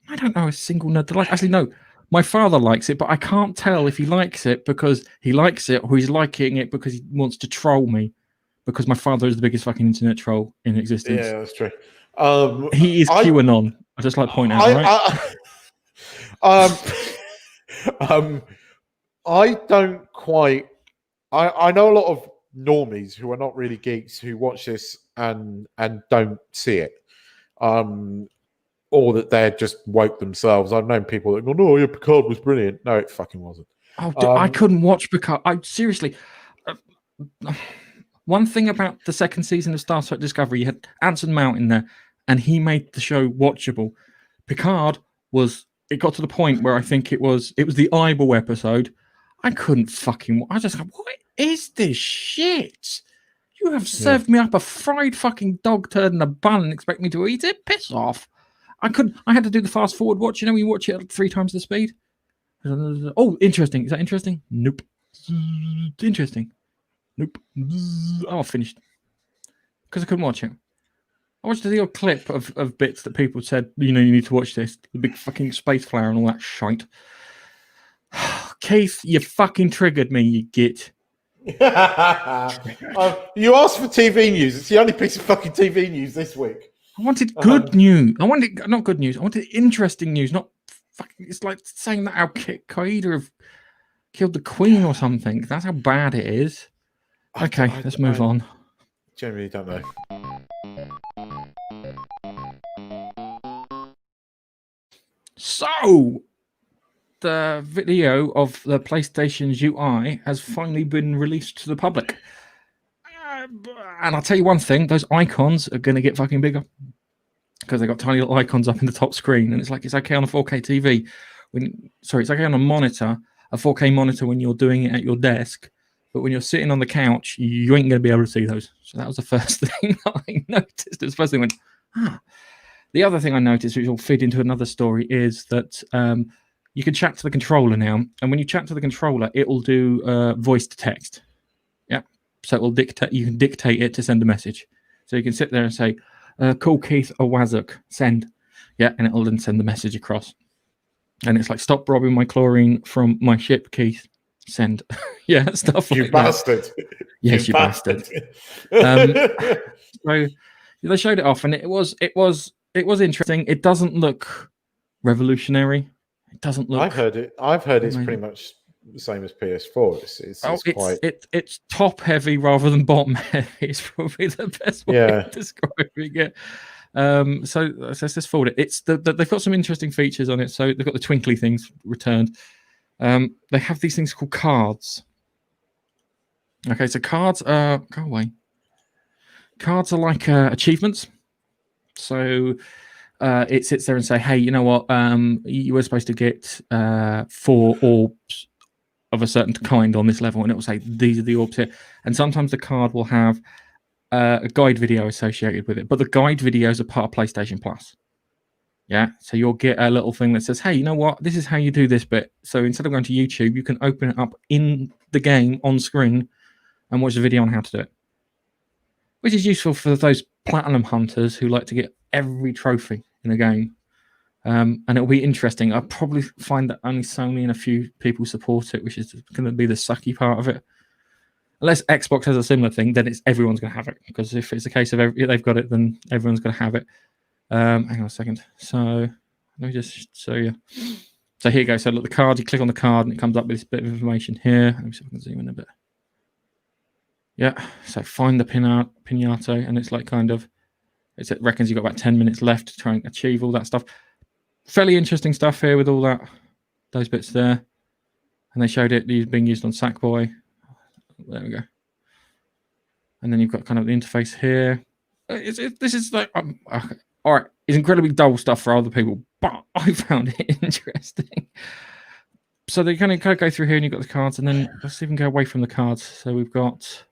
I don't know a single nerd that likes it. Actually, no. My father likes it, but I can't tell if he likes it because he likes it or he's liking it because he wants to troll me. Because my father is the biggest fucking internet troll in existence. Yeah, that's true. He is QAnon. I just like to point out, I don't quite. I know a lot of normies who are not really geeks who watch this and don't see it. or that they're just woke themselves. I've known people that go, "No, yeah, Picard was brilliant." No, it fucking wasn't. Oh, I couldn't watch Picard. I seriously. One thing about the second season of Star Trek Discovery, you had Anson Mount in there, and he made the show watchable. Picard was. It got to the point where I think it was the eyeball episode. I couldn't fucking. I just go, what is this shit? You have served me up a fried fucking dog turd in a bun and expect me to eat it? Piss off! I couldn't. I had to do the fast forward watch. You know, when you watch it at 3 times the speed. Oh, interesting. Is that interesting? Nope. Interesting. Nope. Oh, finished. Because I couldn't watch it. I watched the odd clip of bits that people said, you know, you need to watch this. The big fucking space flower and all that shite. Keith, you fucking triggered me, you git. You asked for TV news. It's the only piece of fucking TV news this week. I wanted good news. I wanted not good news. I wanted interesting news. Not fucking. It's like saying that Al Qaeda have killed the Queen or something. That's how bad it is. Okay, let's move on. Generally, don't know. So, the video of the PlayStation's UI has finally been released to the public. And I'll tell you one thing, those icons are going to get fucking bigger. Because they've got tiny little icons up in the top screen. And it's like, it's okay on a 4K TV. It's okay on a monitor, a 4K monitor when you're doing it at your desk. But when you're sitting on the couch, you ain't going to be able to see those. So that was the first thing that I noticed. It was the first thing I went, ah. The other thing I noticed, which will feed into another story, is that you can chat to the controller now. And when you chat to the controller, it will do voice to text. Yeah. So it will dictate. You can dictate it to send a message. So you can sit there and say, call Keith Owazuk, send. Yeah. And it will then send the message across. And it's like, stop robbing my chlorine from my ship, Keith. Send. Yeah, stuff like you that. Bastard. Yes, you bastard. So they showed it off, and it was interesting. It doesn't look revolutionary. It doesn't look. I've heard it's pretty much the same as PS4. It's top heavy rather than bottom heavy. It's probably the best way of describing it. So let's just forward it. They've got some interesting features on it. So they've got the twinkly things returned. They have these things called cards. Okay, so cards are go away. Cards are like achievements. So it sits there and say, hey, you know what? You were supposed to get 4 orbs of a certain kind on this level, and it will say these are the orbs here. And sometimes the card will have a guide video associated with it, but the guide videos are part of PlayStation Plus. Yeah, so you'll get a little thing that says, hey, you know what? This is how you do this bit. So instead of going to YouTube, you can open it up in the game on screen and watch the video on how to do it. Which is useful for those platinum hunters who like to get every trophy in a game. And it'll be interesting. I'll probably find that only Sony and a few people support it, which is going to be the sucky part of it. Unless Xbox has a similar thing, then everyone's going to have it. Because if it's a case of they've got it, then everyone's going to have it. Hang on a second. So let me just show you. So here you go. So look, the card. You click on the card, and it comes up with this bit of information here. Let me see if I can zoom in a bit. Yeah. So find the pinato, and it's like kind of. It reckons you've got about 10 minutes left to try and achieve all that stuff. Fairly interesting stuff here with all those bits there. And they showed it being used on Sackboy. There we go. And then you've got kind of the interface here. This is like. All right, it's incredibly dull stuff for other people, but I found it interesting. So they kind of go through here, and you've got the cards, and then let's even go away from the cards. So we've got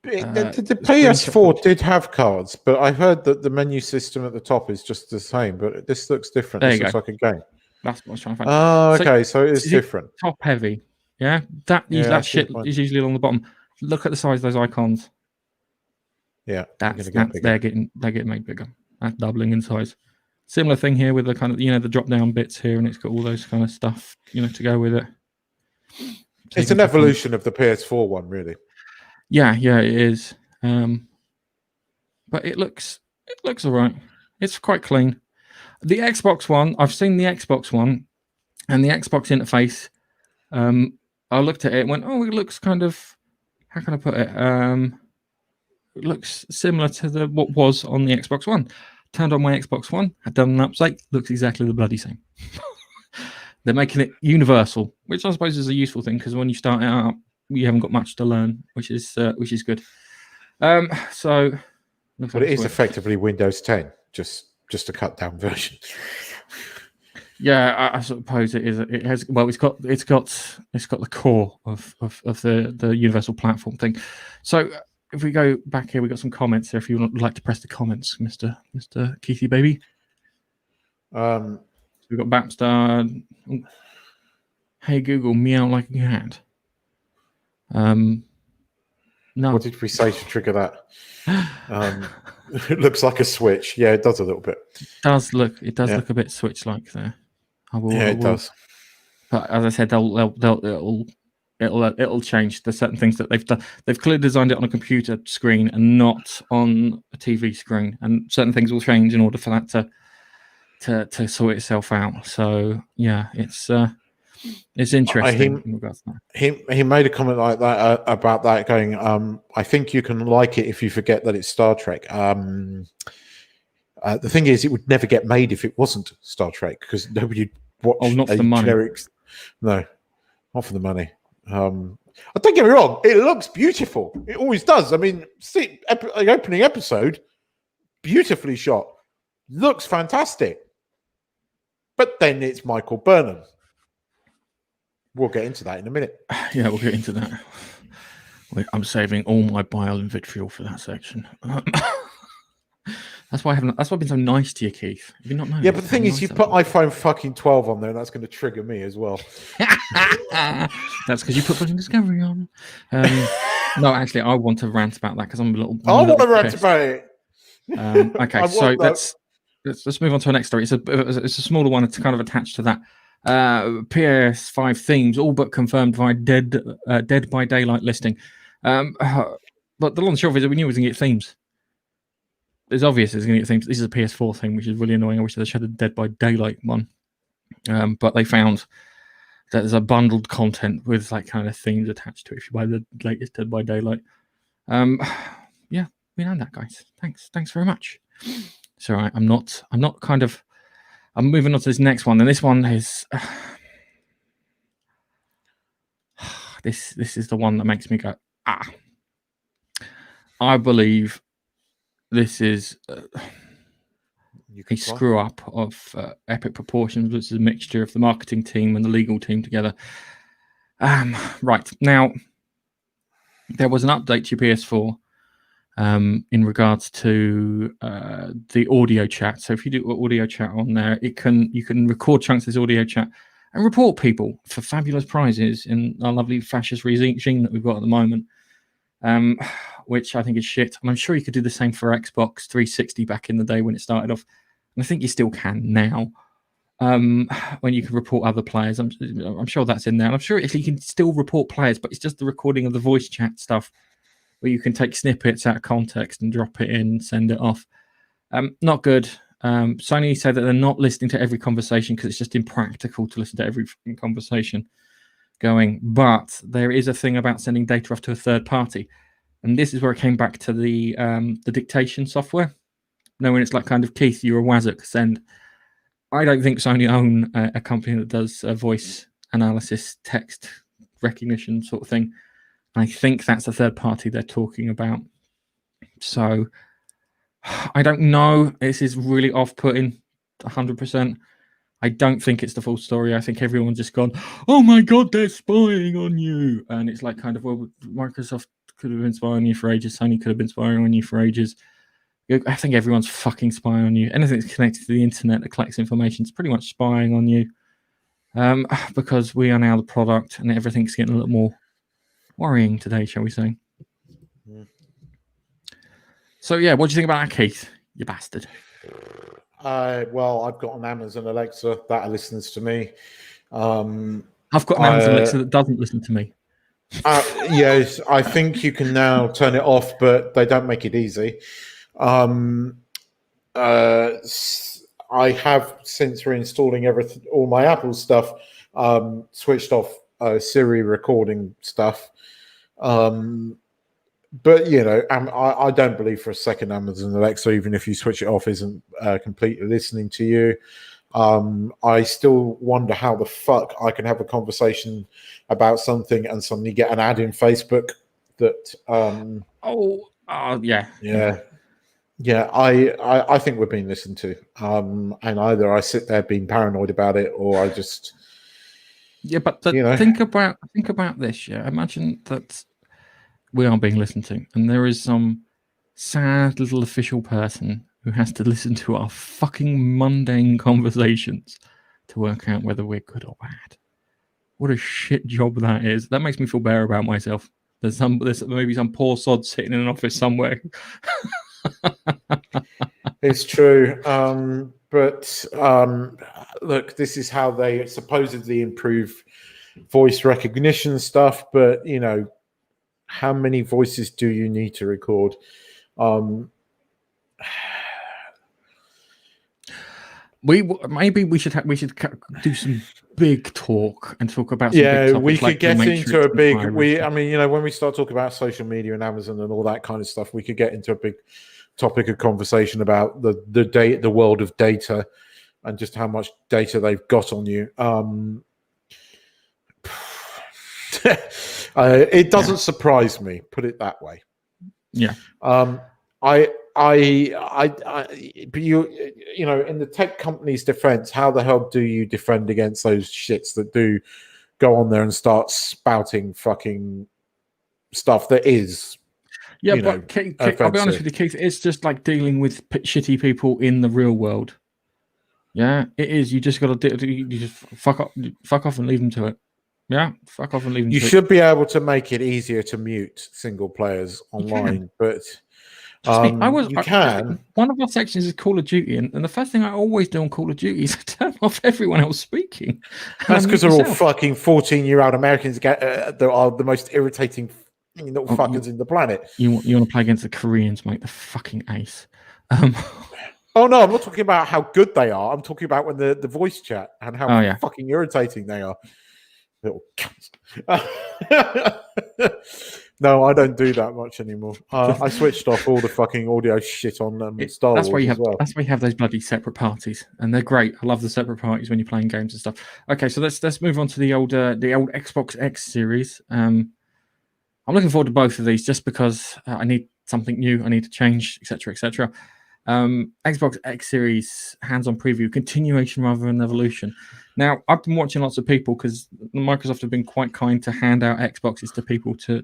the PS4 did have cards, but I heard that the menu system at the top is just the same. But this looks different. This looks like a game. That's what I was trying to find. Oh, okay, so it is different. Top heavy, yeah. That shit is usually along the bottom. Look at the size of those icons. Yeah, they're getting made bigger. That's doubling in size. Similar thing here with the kind of the drop down bits here, and it's got all those kind of stuff to go with it. So it's an evolution of the PS4 one, really. Yeah, it is. But it looks all right. It's quite clean. The Xbox One, I've seen the Xbox One, and the Xbox interface. I looked at it and went, oh, it looks kind of. How can I put it? It looks similar to what was on the Xbox One. Turned on my Xbox One, had done an update, looks exactly the bloody same. They're making it universal, which I suppose is a useful thing because when you start it up, you haven't got much to learn, which is good. So, looks But like it it's is effectively Windows 10, just a cut down version. Yeah, I suppose it is. It has. Well, it's got the core of the universal platform thing. So if we go back here, we got some comments. So if you would like to press the comments, Mister Keithy baby. Um, So we've got Bapstar. Hey Google, meow like a cat. No. What did we say to trigger that? It looks like a switch. Yeah, it does a little bit. It does look a bit Switch-like there. It does. But as I said, it'll change. There's certain things that they've done. They've clearly designed it on a computer screen and not on a TV screen, and certain things will change in order for that to sort itself out. So yeah, it's interesting in regards to that. He made a comment like that about that, going, I think you can like it if you forget that it's Star Trek. The thing is, it would never get made if it wasn't Star Trek, because nobody watch. Oh, not for the money. No, not for the money. Don't get me wrong; it looks beautiful. It always does. I mean, see, the opening episode, beautifully shot, looks fantastic. But then it's Michael Burnham. We'll get into that in a minute. Yeah, we'll get into that. I'm saving all my bile and vitriol for that section. That's why I've been so nice to you, Keith. Have you not known? Yeah, but the thing is, you put iPhone fucking 12 on there, and that's going to trigger me as well. That's because you put fucking Discovery on. No, actually, I want to rant about that because I'm a little. I want to rant about it. Okay, so let's move on to our next story. It's a smaller one. It's kind of attached to that. PS5 themes all but confirmed via Dead by Daylight listing. But the long and short of it, we knew it was going to get themes. It's obvious it's going to get themes. This is a PS4 thing, which is really annoying. I wish they had a Dead by Daylight one. But they found that there's a bundled content with like kind of themes attached to it if you buy the latest Dead by Daylight. Yeah, we know that, guys. Thanks very much. It's all right. I'm moving on to this next one, and this one is this is the one that makes me go I believe this is a screw up of epic proportions, which is a mixture of the marketing team and the legal team together. Right now, there was an update to your PS4 in regards to the audio chat. So if you do audio chat on there, you can record chunks of this audio chat and report people for fabulous prizes in our lovely fascist regime that we've got at the moment, which I think is shit. And I'm sure you could do the same for Xbox 360 back in the day when it started off. And I think you still can now, when you can report other players. I'm sure that's in there. And I'm sure you can still report players, but it's just the recording of the voice chat stuff where you can take snippets out of context and drop it in and send it off. Not good. Sony said that they're not listening to every conversation because it's just impractical to listen to every conversation going. But there is a thing about sending data off to a third party. And this is where it came back to the dictation software. When it's like kind of, Keith, you're a wazzock, send. I don't think Sony own a company that does voice analysis, text recognition sort of thing. I think that's a third party they're talking about. So I don't know. This is really off-putting, 100%. I don't think it's the full story. I think everyone's just gone, oh my God, they're spying on you. And it's like kind of, well, Microsoft could have been spying on you for ages. Sony could have been spying on you for ages. I think everyone's fucking spying on you. Anything that's connected to the internet that collects information is pretty much spying on you. Because we are now the product and everything's getting a little more worrying today, shall we say. Yeah. So yeah, what do you think about that, Keith? You bastard. Well, I've got an Amazon Alexa that listens to me. I've got an Amazon Alexa that doesn't listen to me. Yes, I think you can now turn it off, but they don't make it easy. I have, since reinstalling all my Apple stuff, switched off Siri recording stuff. But you know, I don't believe for a second Amazon Alexa, even if you switch it off, isn't completely listening to you. I still wonder how the fuck I can have a conversation about something and suddenly get an ad in Facebook that yeah. I think we're being listened to, and either I sit there being paranoid about it, or I just but think about this. Yeah, imagine that we are being listened to, and there is some sad little official person who has to listen to our fucking mundane conversations to work out whether we're good or bad. What a shit job that is. That makes me feel better about myself. There's maybe some poor sod sitting in an office somewhere. It's true. But look, this is how they supposedly improve voice recognition stuff. But, you know, how many voices do you need to record? We should do some big talk and talk about some yeah, big topics, we could like get into a big I mean, you know, when we start talking about social media and Amazon and all that kind of stuff, we could get into a big topic of conversation about the world of data and just how much data they've got on you. It doesn't surprise me, put it that way. Yeah. But you know, in the tech company's defense, how the hell do you defend against those shits that do go on there and start spouting fucking stuff that is, Keith, I'll be honest with you, Keith, it's just like dealing with shitty people in the real world. Yeah, it is. You just got to you just fuck off and leave them to it. Yeah, fuck off and leave them. You should be able to make it easier to mute single players online, but you can. One of our sections is Call of Duty, and the first thing I always do on Call of Duty is turn off everyone else speaking. That's because they're all fucking 14-year-old Americans. That are the most irritating little fuckers in the planet. You want to play against the Koreans, mate? The fucking ace. Oh no, I'm not talking about how good they are. I'm talking about when the voice chat and how fucking irritating they are. Little No, I don't do that much anymore. I switched off all the fucking audio shit on Star Wars as well. That's why you have those bloody separate parties, and they're great. I love the separate parties when you're playing games and stuff. Okay, so let's move on to the old Xbox X series. I'm looking forward to both of these just because I need something new. I need to change, etc., etc. Xbox X Series hands-on preview, continuation rather than evolution. Now, I've been watching lots of people because Microsoft have been quite kind to hand out Xboxes to people to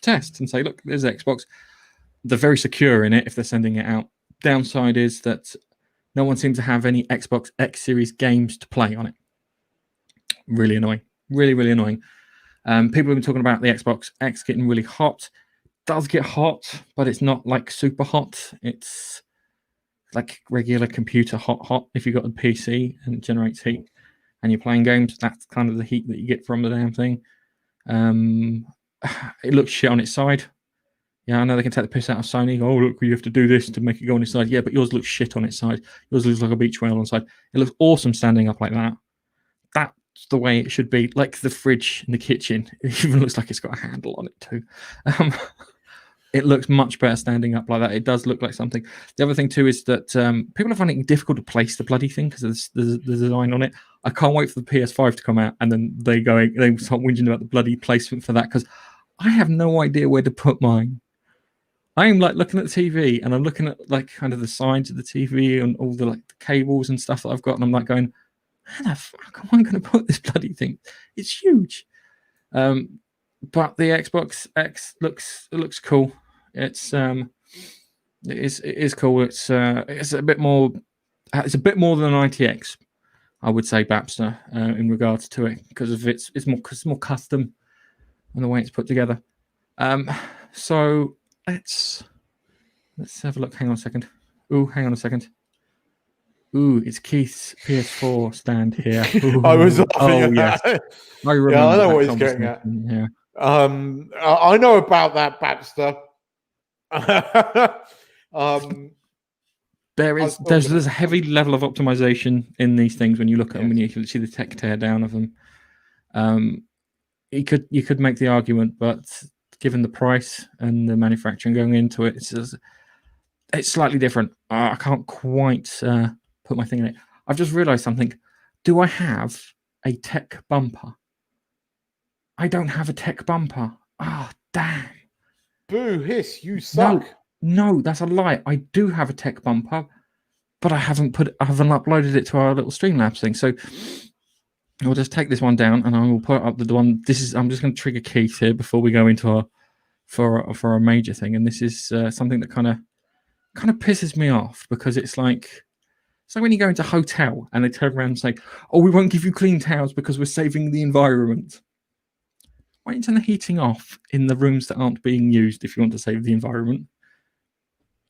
test and say, look, there's Xbox. They're very secure in it if they're sending it out. Downside is that no one seems to have any Xbox X Series games to play on it. Really annoying. Really, really annoying. People have been talking about the Xbox X getting really hot. It does get hot, but it's not like super hot. It's like regular computer hot. If you've got a PC and it generates heat and you're playing games, that's kind of the heat that you get from the damn thing. It looks shit on its side. Yeah, I know they can take the piss out of Sony. Oh, look, you have to do this to make it go on its side. Yeah, but yours looks shit on its side. Yours looks like a beach whale on its side. It looks awesome standing up like that. That's the way it should be. Like the fridge in the kitchen. It even looks like it's got a handle on it too. It looks much better standing up like that. It does look like something. The other thing too is that people are finding it difficult to place the bloody thing because of the design on it. I can't wait for the PS5 to come out and then they start whinging about the bloody placement for that because I have no idea where to put mine. I am like looking at the TV and I'm looking at like kind of the sides of the TV and all the like the cables and stuff that I've got, and I'm like going, how the fuck am I going to put this bloody thing? It's huge. But the Xbox X looks cool. It is cool. It's a bit more. It's a bit more than an ITX, I would say, Babster, in regards to it because of it's more custom and the way it's put together. So let's have a look. Hang on a second. Ooh, it's Keith's PS4 stand here. Ooh. I was laughing at that. I remember. Yeah, I know what he's getting at. Yeah. I know about that, Babster. There's a heavy level of optimization in these things when you look at them, when you can see the tech tear down of them. You could make the argument, but given the price and the manufacturing going into it, it's slightly different. I can't quite put my thing in it. I've just realised something. Do I have a tech bumper? I don't have a tech bumper. Ah, damn. Boo hiss, you suck. No, that's a lie. I do have a tech bumper, but I haven't uploaded it to our little Streamlabs thing. So I'll just take this one down and I will put up the one. I'm just going to trigger Keith here before we go into our major thing. And this is something that kind of pisses me off, because it's like when you go into a hotel and they turn around and say, "Oh, we won't give you clean towels because we're saving the environment." Why don't you turn the heating off in the rooms that aren't being used if you want to save the environment?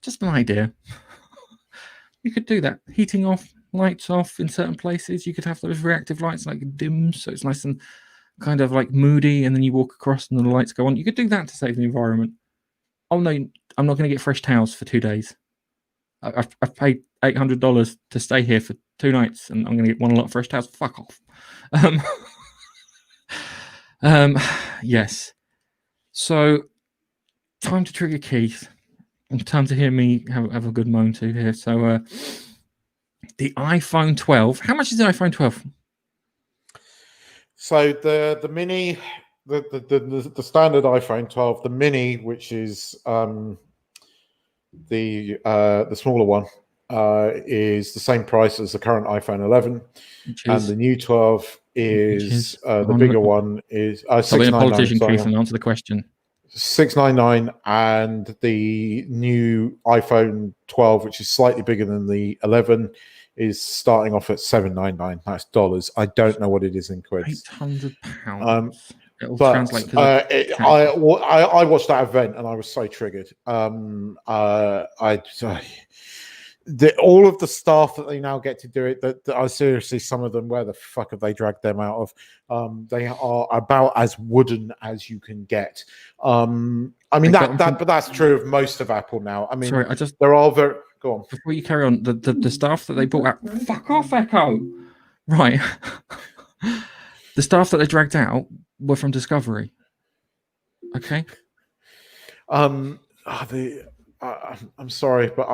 Just an idea. You could do that. Heating off, lights off in certain places. You could have those reactive lights like dim, so it's nice and kind of like moody, and then you walk across and the lights go on. You could do that to save the environment. Oh no, I'm not going to get fresh towels for 2 days. I've paid $800 to stay here for 2 nights, and I'm going to get one lot of fresh towels. Fuck off. Yes. So, time to trigger Keith. And time to hear me have a good moan to here. So, the iPhone 12. How much is the iPhone 12? So the mini, the standard iPhone 12, the mini, which is the smaller one, is the same price as the current iPhone 11, and the new 12 is the bigger one is Probably a politician, sorry, Keith, and answer the question. $699, and the new iPhone 12, which is slightly bigger than the 11, is starting off at $799. That's dollars. I don't know what it is in quids. £800. It'll But translate to I watched that event and I was so triggered. All of the staff that they now get to do it, that are seriously, some of them, where the fuck have they dragged them out of? They are about as wooden as you can get. I mean, but that's true of most of Apple now. I mean, sorry, they're all very. Go on. Before you carry on, the staff that they brought out. Fuck off, Echo. Right. The staff that they dragged out were from Discovery. Okay. I'm sorry, but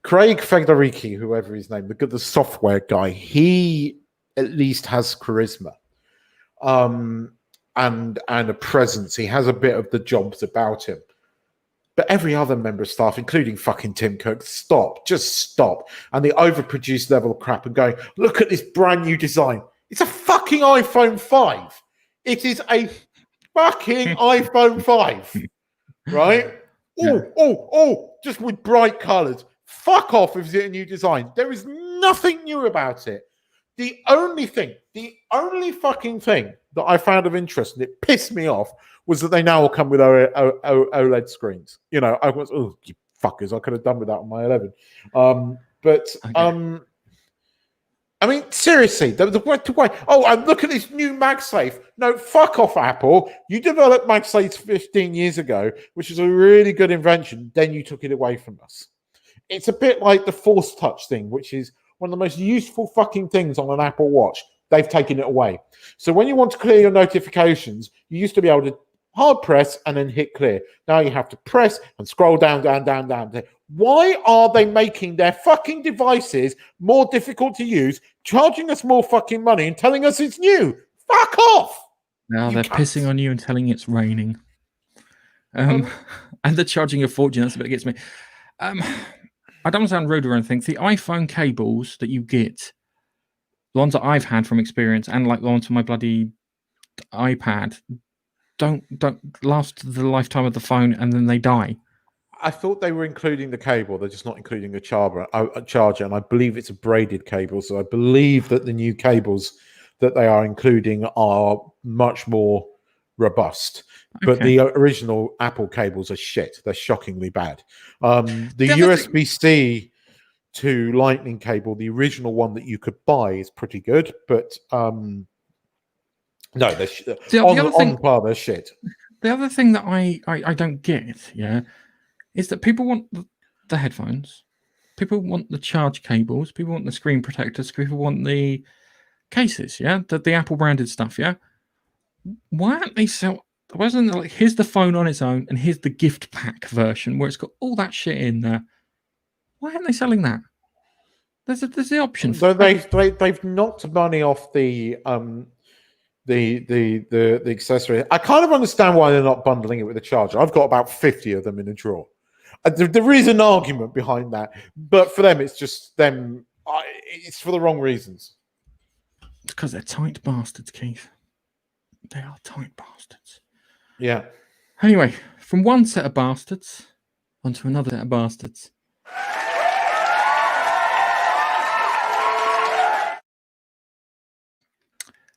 Craig Federici, whoever his name, the software guy, he at least has charisma, and a presence. He has a bit of the jobs about him. But every other member of staff, including fucking Tim Cook, just stop. And the overproduced level of crap and going, look at this brand new design. It's a fucking iPhone 5. It is a fucking iPhone 5. Right? Oh, just with bright colors. Fuck off if it's a new design. There is nothing new about it. The only fucking thing that I found of interest, and it pissed me off, was that they now will come with OLED screens. You know, I was, oh, you fuckers, I could have done with that on my 11. I mean, seriously, the way. Oh, and look at this new MagSafe. No, fuck off, Apple. You developed MagSafe 15 years ago, which is a really good invention. Then you took it away from us. It's a bit like the Force Touch thing, which is one of the most useful fucking things on an Apple Watch. They've taken it away. So when you want to clear your notifications, you used to be able to hard press and then hit clear. Now you have to press and scroll down. Why are they making their fucking devices more difficult to use, charging us more fucking money and telling us it's new? Fuck off! Now they're pissing on you and telling it's raining. And they're charging a fortune. That's a bit that gets me. I don't want to sound rude or anything. The iPhone cables that you get, the ones that I've had from experience, and like the ones on my bloody iPad, don't last the lifetime of the phone, and then they die. I thought they were including the cable. They're just not including a charger, and I believe it's a braided cable. So I believe that the new cables that they are including are much more robust. But the original Apple cables are shit. They're shockingly bad. The USB-C to Lightning cable, the original one that you could buy, is pretty good. But no, they're on par. They're shit. The other thing that I don't get, is that people want the headphones, people want the charge cables, people want the screen protectors, people want the cases, the Apple branded stuff, Why aren't they There wasn't like, here's the phone on its own, and here's the gift pack version where it's got all that shit in there. Why aren't they selling that? There's the option. They've knocked money off the accessory. I kind of understand why they're not bundling it with a charger. I've got about 50 of them in a drawer. There is an argument behind that, but for them, it's just them. It's for the wrong reasons. It's because they're tight bastards, Keith. They are tight bastards. Yeah. Anyway, from one set of bastards onto another set of bastards.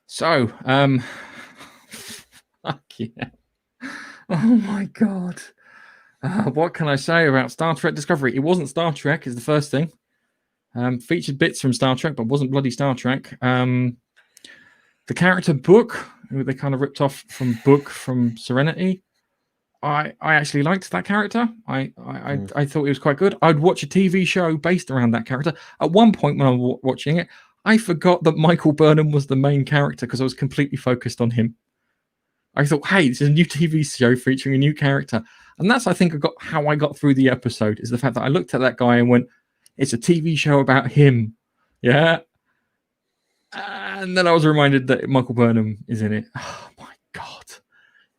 So, fuck yeah. Oh my God. What can I say about Star Trek Discovery? It wasn't Star Trek, is the first thing. Featured bits from Star Trek, but wasn't bloody Star Trek. The character Book, who they kind of ripped off from Book from Serenity. I actually liked that character. I thought it was quite good. I'd watch a TV show based around that character. At one point when I was watching it, I forgot that Michael Burnham was the main character because I was completely focused on him. I thought, hey, this is a new TV show featuring a new character. And that's, I think, how I got through the episode, is the fact that I looked at that guy and went, it's a TV show about him. Yeah. And then I was reminded that Michael Burnham is in it. Oh, my God.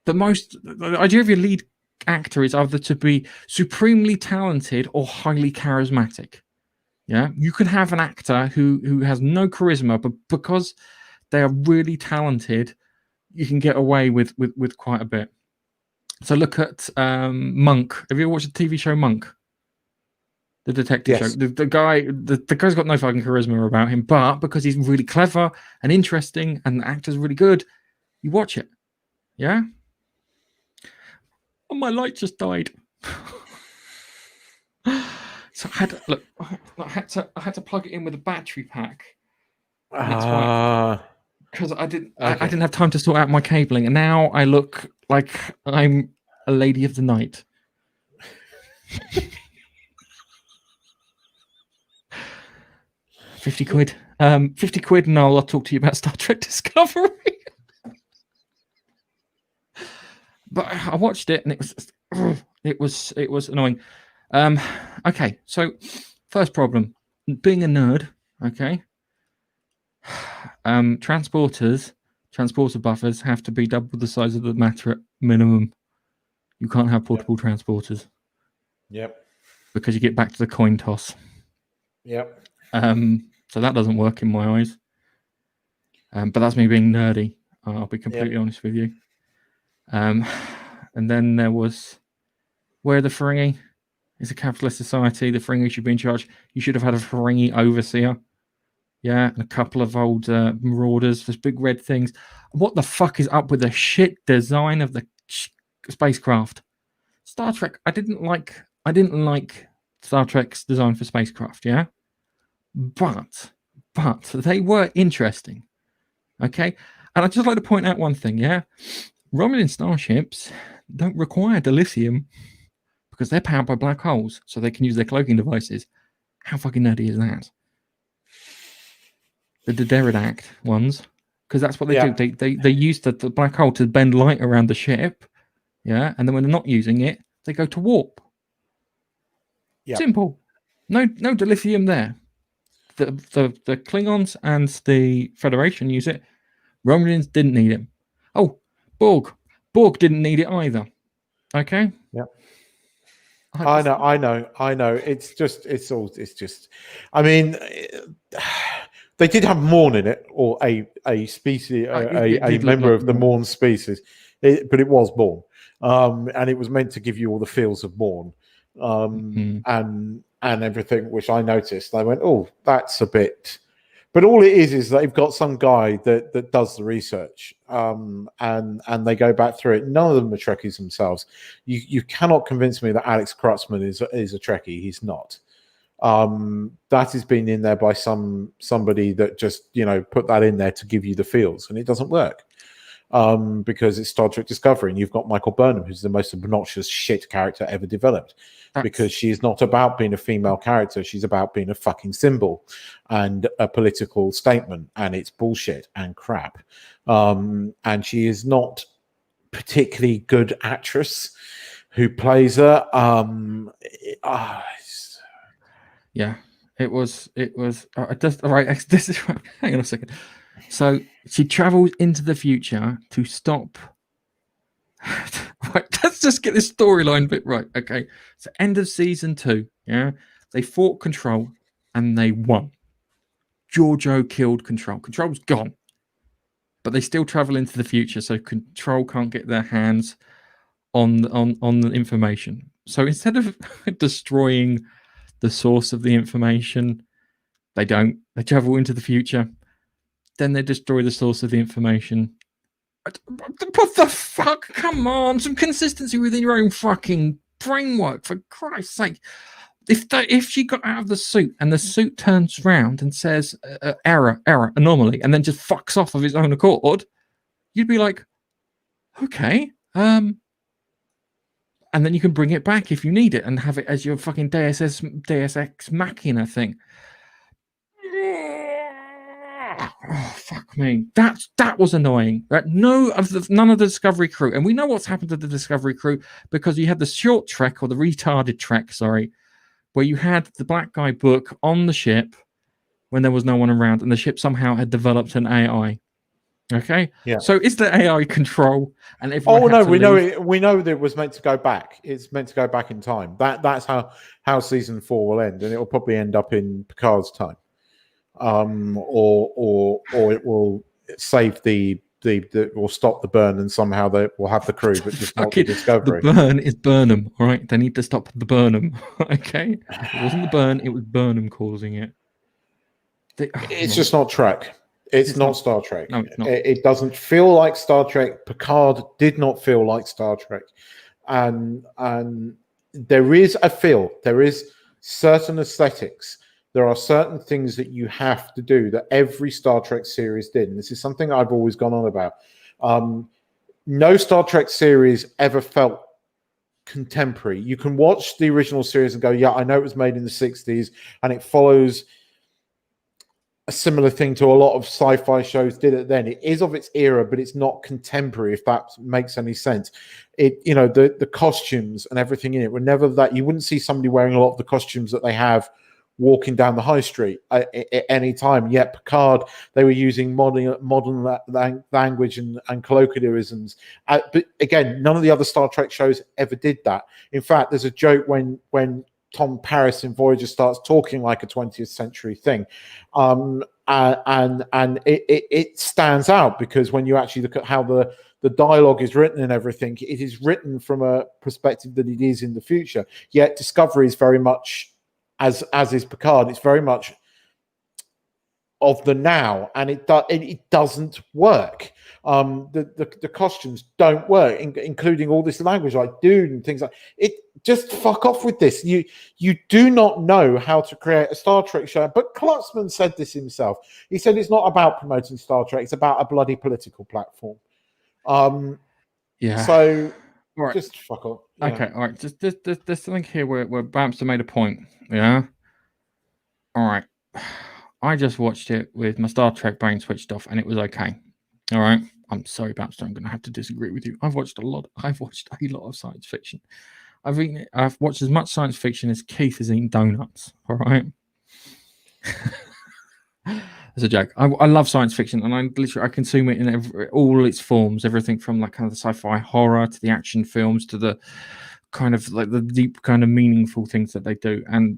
The idea of your lead actor is either to be supremely talented or highly charismatic. Yeah, you can have an actor who has no charisma, but because they are really talented, you can get away with quite a bit. So look at Monk. Have you ever watched the TV show Monk? The detective show. The guy's got no fucking charisma about him, but because he's really clever and interesting, and the actor's really good, you watch it. Yeah. Oh, my light just died. So I had to plug it in with a battery pack. Because I didn't have time to sort out my cabling, and now I look like I'm a lady of the night. £50. 50 quid, and I'll talk to you about Star Trek Discovery. But I watched it, and it was annoying. Okay, so first problem, being a nerd. Okay, transporter buffers have to be double the size of the matter at minimum. You can't have portable transporters. Yep. Because you get back to the coin toss. Yep. So that doesn't work in my eyes. But that's me being nerdy. I'll be completely honest with you. And then there was, where the Ferengi is a capitalist society, the Ferengi should be in charge. You should have had a Ferengi overseer. Yeah, and a couple of old marauders, those big red things. What the fuck is up with the shit design of the spacecraft? Star Trek, I didn't like Star Trek's design for spacecraft, yeah? But they were interesting. Okay? And I'd just like to point out one thing, yeah? Romulan starships don't require dilithium because they're powered by black holes, so they can use their cloaking devices. How fucking nerdy is that? The Deridact ones, because that's what they do. They use the black hole to bend light around the ship, yeah, and then when they're not using it, they go to warp. Yep. Simple. No dilithium there. The Klingons and the Federation use it. Romulans didn't need it. Oh, Borg didn't need it either. Okay. Yeah. I know. It's just. I mean, they did have Morn in it, or a species, a member of the Morn species, but it was Morn, and it was meant to give you all the feels of Morn, and everything, which I noticed. I went, oh, that's a bit. But all it is they've got some guy that does the research, and they go back through it. None of them are Trekkies themselves. You cannot convince me that Alex Kurtzman is a Trekkie. He's not. That has been in there by somebody that just put that in there to give you the feels, and it doesn't work. Because it's Star Trek Discovery, and you've got Michael Burnham, who's the most obnoxious shit character ever developed. Because she is not about being a female character, she's about being a fucking symbol and a political statement, and it's bullshit and crap. And she is not particularly good actress who plays her. Yeah, it was. Just all right. This is hang on a second. So she travels into the future to stop. Right, let's just get this storyline bit right. Okay, so end of season 2. Yeah, they fought Control and they won. Giorgio killed Control. Control's gone, but they still travel into the future, so Control can't get their hands on the information. So instead of destroying the source of the information, they don't. They travel into the future, then they destroy the source of the information. What the fuck? Come on, some consistency within your own fucking framework, for Christ's sake. If she got out of the suit and the suit turns around and says error, anomaly, and then just fucks off of its own accord, you'd be like, okay, and then you can bring it back if you need it and have it as your fucking Deus Ex Machina thing. Oh, fuck me. That was annoying. Right? None of the Discovery crew, and we know what's happened to the Discovery crew because you had the short trek, or the retarded trek, sorry, where you had the black guy book on the ship when there was no one around, and the ship somehow had developed an AI. Okay, yeah. So is the AI Control? And oh no, we know it. We know that it was meant to go back. It's meant to go back in time. That's how season 4 will end, and it will probably end up in Picard's time. Or it will save the will stop the burn, and somehow they will have the crew, but just not the Discovery. The burn is Burnham, all right? They need to stop the Burnham, okay? It wasn't the burn; it was Burnham causing it. It's just not Trek. It's not Star Trek. No, it's not. It doesn't feel like Star Trek. Picard did not feel like Star Trek, and there is a feel. There is certain aesthetics. There are certain things that you have to do that every Star Trek series did. And this is something I've always gone on about. No Star Trek series ever felt contemporary. You can watch the original series and go, yeah, I know it was made in the 60s and it follows a similar thing to a lot of sci-fi shows did it then. It is of its era, but it's not contemporary, if that makes any sense. The costumes and everything in it were never that. You wouldn't see somebody wearing a lot of the costumes that they have walking down the high street at any time. Yet Picard, they were using modern language and colloquialisms. But again, none of the other Star Trek shows ever did that. In fact, there's a joke when Tom Paris in Voyager starts talking like a 20th century thing. And it stands out because when you actually look at how the dialogue is written and everything, it is written from a perspective that it is in the future. Yet Discovery is very much, as is Picard, it's very much of the now, and it doesn't work. The costumes don't work, including all this language like dude and things like it. Just fuck off with this. You do not know how to create a Star Trek show. But Klutzman said this himself. He said it's not about promoting Star Trek, it's about a bloody political platform. Yeah. So right. Just fuck off. Okay, all right. Just there's something here where Bamster made a point. Yeah. All right. I just watched it with my Star Trek brain switched off, and it was okay. All right. I'm sorry, Bamster. I'm going to have to disagree with you. I've watched a lot of science fiction. I've watched as much science fiction as Keith has eaten donuts. All right. It's a joke. I love science fiction, and I consume it in all its forms. Everything from like kind of the sci-fi horror to the action films to the kind of like the deep kind of meaningful things that they do. And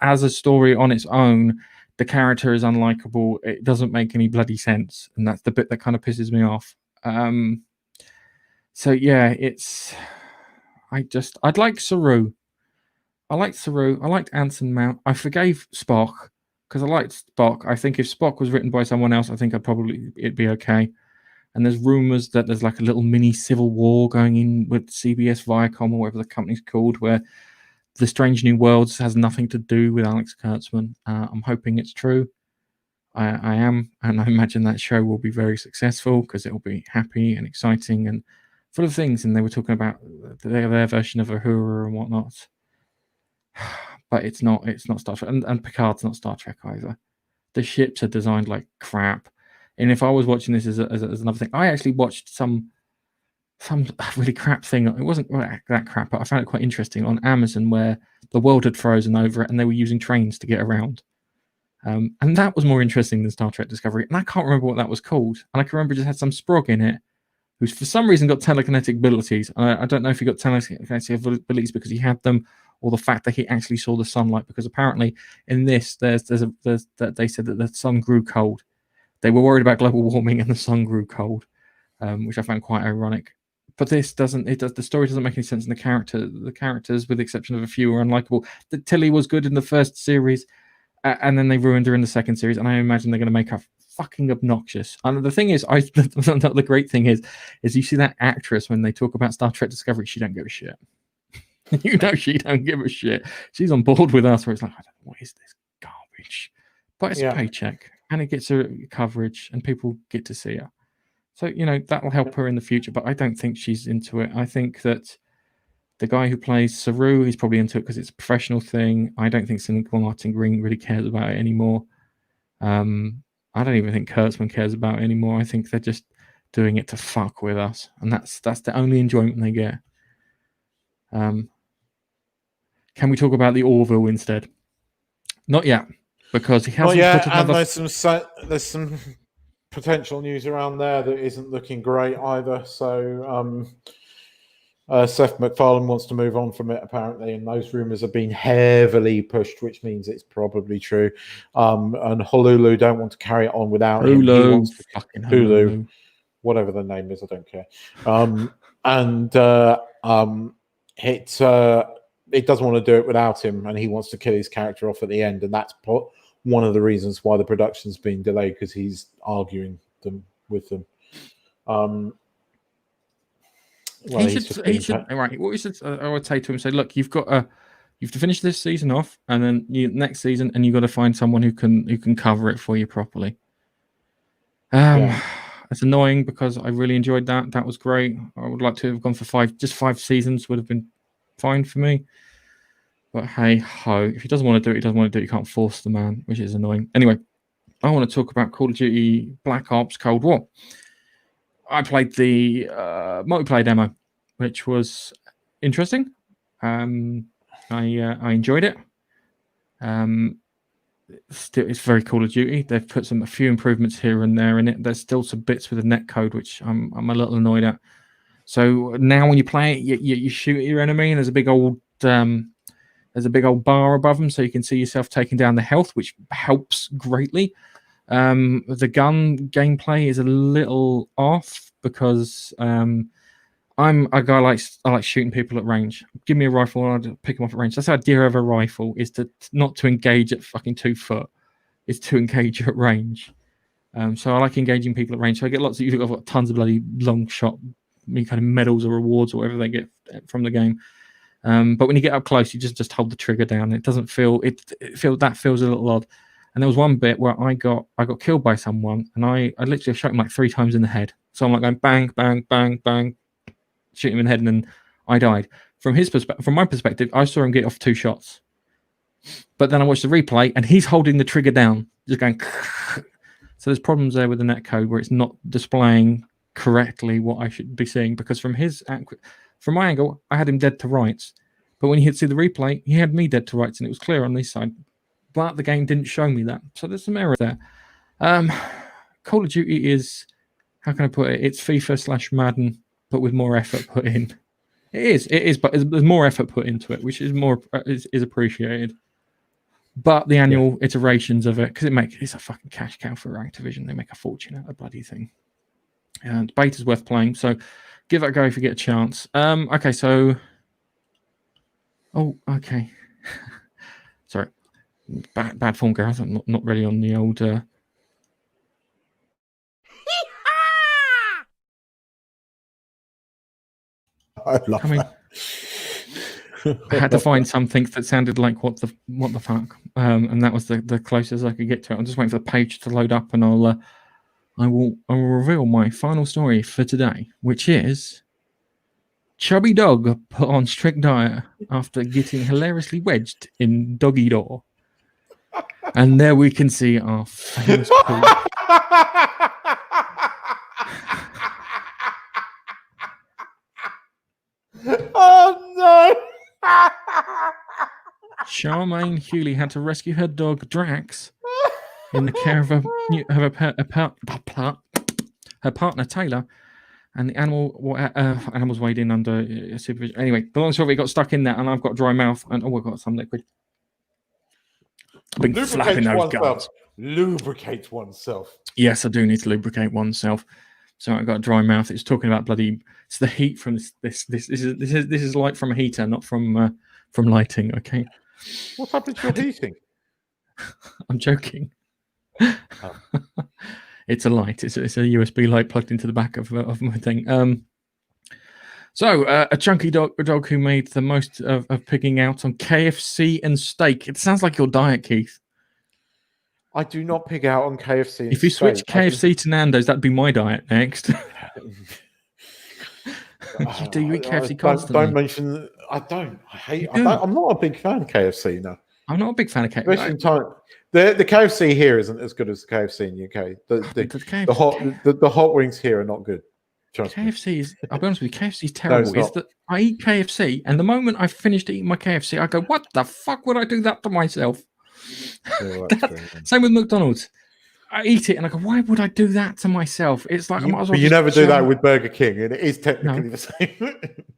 as a story on its own, the character is unlikable. It doesn't make any bloody sense, and that's the bit that kind of pisses me off. So yeah, I'd like Saru. I liked Saru. I liked Anson Mount. I forgave Spock because I liked Spock. I think if Spock was written by someone else, I think it'd be okay. And there's rumors that there's like a little mini civil war going in with CBS Viacom or whatever the company's called, where the Strange New Worlds has nothing to do with Alex Kurtzman. I'm hoping it's true. I am, and I imagine that show will be very successful because it will be happy and exciting and full of things. And they were talking about their version of Uhura and whatnot. But it's not Star Trek, and Picard's not Star Trek either. The ships are designed like crap. And if I was watching this as another thing, I actually watched some some really crap thing. It wasn't that crap, but I found it quite interesting on Amazon where the world had frozen over it and they were using trains to get around. And that was more interesting than Star Trek Discovery. And I can't remember what that was called. And I can remember it just had some sprog in it who's for some reason got telekinetic abilities. I don't know if he got telekinetic abilities because he had them, or the fact that he actually saw the sunlight. Because apparently in this, they said that the sun grew cold. They were worried about global warming, and the sun grew cold, which I found quite ironic. But this doesn't. The story doesn't make any sense, and the characters, with the exception of a few, are unlikable. The Tilly was good in the first series, and then they ruined her in the second series. And I imagine they're going to make her fucking obnoxious. And the thing is, the great thing is you see that actress when they talk about Star Trek Discovery, she don't give a shit. You know, she don't give a shit. She's on board with us, where it's like, I don't know, what is this garbage? But it's a paycheck, and it gets her coverage, and people get to see her. So, you know, that will help her in the future, but I don't think she's into it. I think that the guy who plays Saru, he's probably into it because it's a professional thing. I don't think Martin Green really cares about it anymore. I don't even think Kurtzman cares about it anymore. I think they're just doing it to fuck with us, and that's the only enjoyment they get. Can we talk about the Orville instead? Not yet, because he hasn't put another... And there's some potential news around there that isn't looking great either. So Seth MacFarlane wants to move on from it, apparently, and those rumors have been heavily pushed, which means it's probably true. And Honolulu don't want to carry it on without him. He wants to, fucking Hulu, whatever the name is, I don't care. It doesn't want to do it without him, and he wants to kill his character off at the end, and that's one of the reasons why the production's been delayed, because he's arguing with them. He should right. What we should, I would say to him, say, look, you've to finish this season off, and then next season, and you've got to find someone who can cover it for you properly. It's annoying because I really enjoyed that. That was great. I would like to have gone for 5 seasons would have been fine for me. But hey ho, if he doesn't want to do it, he doesn't want to do it. You can't force the man, which is annoying. Anyway, I want to talk about Call of Duty Black Ops Cold War. I played the multiplayer demo, which was interesting. I enjoyed it. It's very Call of Duty. They've put a few improvements here and there in it. There's still some bits with the netcode, which I'm a little annoyed at. So now when you play it, you shoot at your enemy, and there's a big old bar above them, so you can see yourself taking down the health, which helps greatly. The gun gameplay is a little off because I'm a guy I like shooting people at range. Give me a rifle and I'll pick them off at range. That's the idea of a rifle, is not to engage at fucking 2 foot. It's to engage at range. So I like engaging people at range. So I get I've got tons of bloody long shot, kind of medals or rewards or whatever they get from the game. But when you get up close, you just hold the trigger down. It doesn't feel that feels a little odd. And there was one bit where I got killed by someone, and I literally shot him like 3 times in the head. So I'm like going bang, bang, bang, bang, shoot him in the head, and then I died. From my perspective, I saw him get off 2 shots. But then I watched the replay, and he's holding the trigger down, just going. So there's problems there with the netcode where it's not displaying correctly what I should be seeing, because from my angle, I had him dead to rights. But when he'd see the replay, he had me dead to rights, and it was clear on this side. But the game didn't show me that. So there's some error there. Call of Duty is, how can I put it? It's FIFA/Madden, but with more effort put in. It is, but there's more effort put into it, which is is appreciated. But the annual iterations of it, because it's a fucking cash cow for Activision. They make a fortune out of the bloody thing. And beta's worth playing, so give that a go if you get a chance. Okay, so... Oh, okay. Sorry. Bad form, Gareth. I'm not really on the old... I love that. I had to find something that sounded like what the fuck, and that was the closest I could get to it. I'm just waiting for the page to load up, and I will reveal my final story for today, which is chubby dog put on strict diet after getting hilariously wedged in doggy door. And there we can see our famous poo. Charmaine Hewley had to rescue her dog Drax in the care of her partner Taylor, and the animals weighed in under supervision. Anyway, the long story, it got stuck in there, and I've got dry mouth, and I've got some liquid. I've been flapping those gums. Lubricate oneself. Yes, I do need to lubricate oneself. So I've got a dry mouth. It's talking about it's the heat from this is light from a heater, not from lighting. Okay. What's happened to your heating? I'm joking. Oh. It's a light. It's a USB light plugged into the back of my thing. So a chunky dog who made the most of pigging out on KFC and steak. It sounds like your diet, Keith. I do not pig out on KFC. And if you switch KFC to Nando's, that'd be my diet next. You eat KFC constantly. Don't mention. I don't. I hate. I'm not a big fan of KFC now. I'm not a big fan of KFC. The KFC here isn't as good as the KFC in the UK. The hot wings here are not good. KFC is. I'll be honest with you. KFC is terrible. No, I eat KFC, and the moment I finished eating my KFC, I go, "What the fuck would I do that to myself?" Same with McDonald's. I eat it and I go, "Why would I do that to myself?" It's like you never do that with Burger King, and it is technically the same.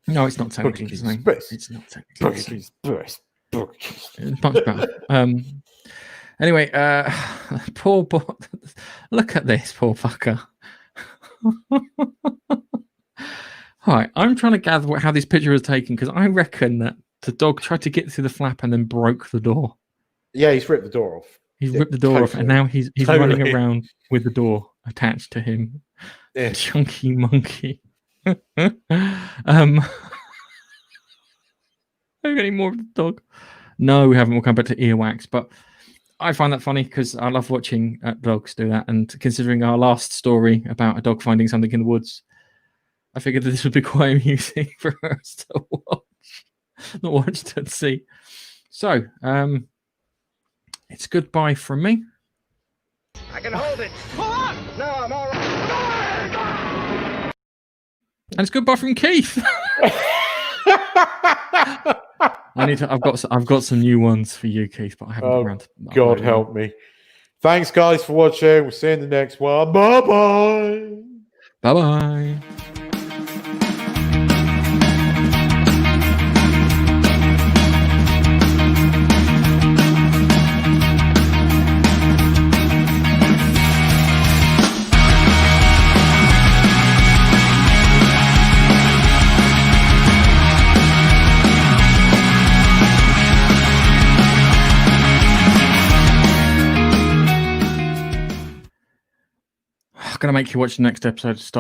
No, it's not technically the same. It's not technically the same. It's much better. Anyway, poor boy. Look at this poor fucker. Hi, I'm trying to gather how this picture was taken, because I reckon that the dog tried to get through the flap and then broke the door. Yeah, he's ripped the door off. He's ripped the door off, and now he's running around with the door attached to him. Yeah. Chunky monkey. Have we got any more of the dog? No, we haven't. We'll come back to earwax, but I find that funny because I love watching dogs do that. And considering our last story about a dog finding something in the woods, I figured that this would be quite amusing for us to watch. Not watch, to see. So, it's goodbye from me. I can hold it. Pull up. No, I'm all right. And it's goodbye from Keith. I've got some new ones for you, Keith, but I haven't got around to them. God help me. Thanks, guys, for watching. We'll see you in the next one. Bye-bye. Bye-bye. I'm going to make you watch the next episode to start.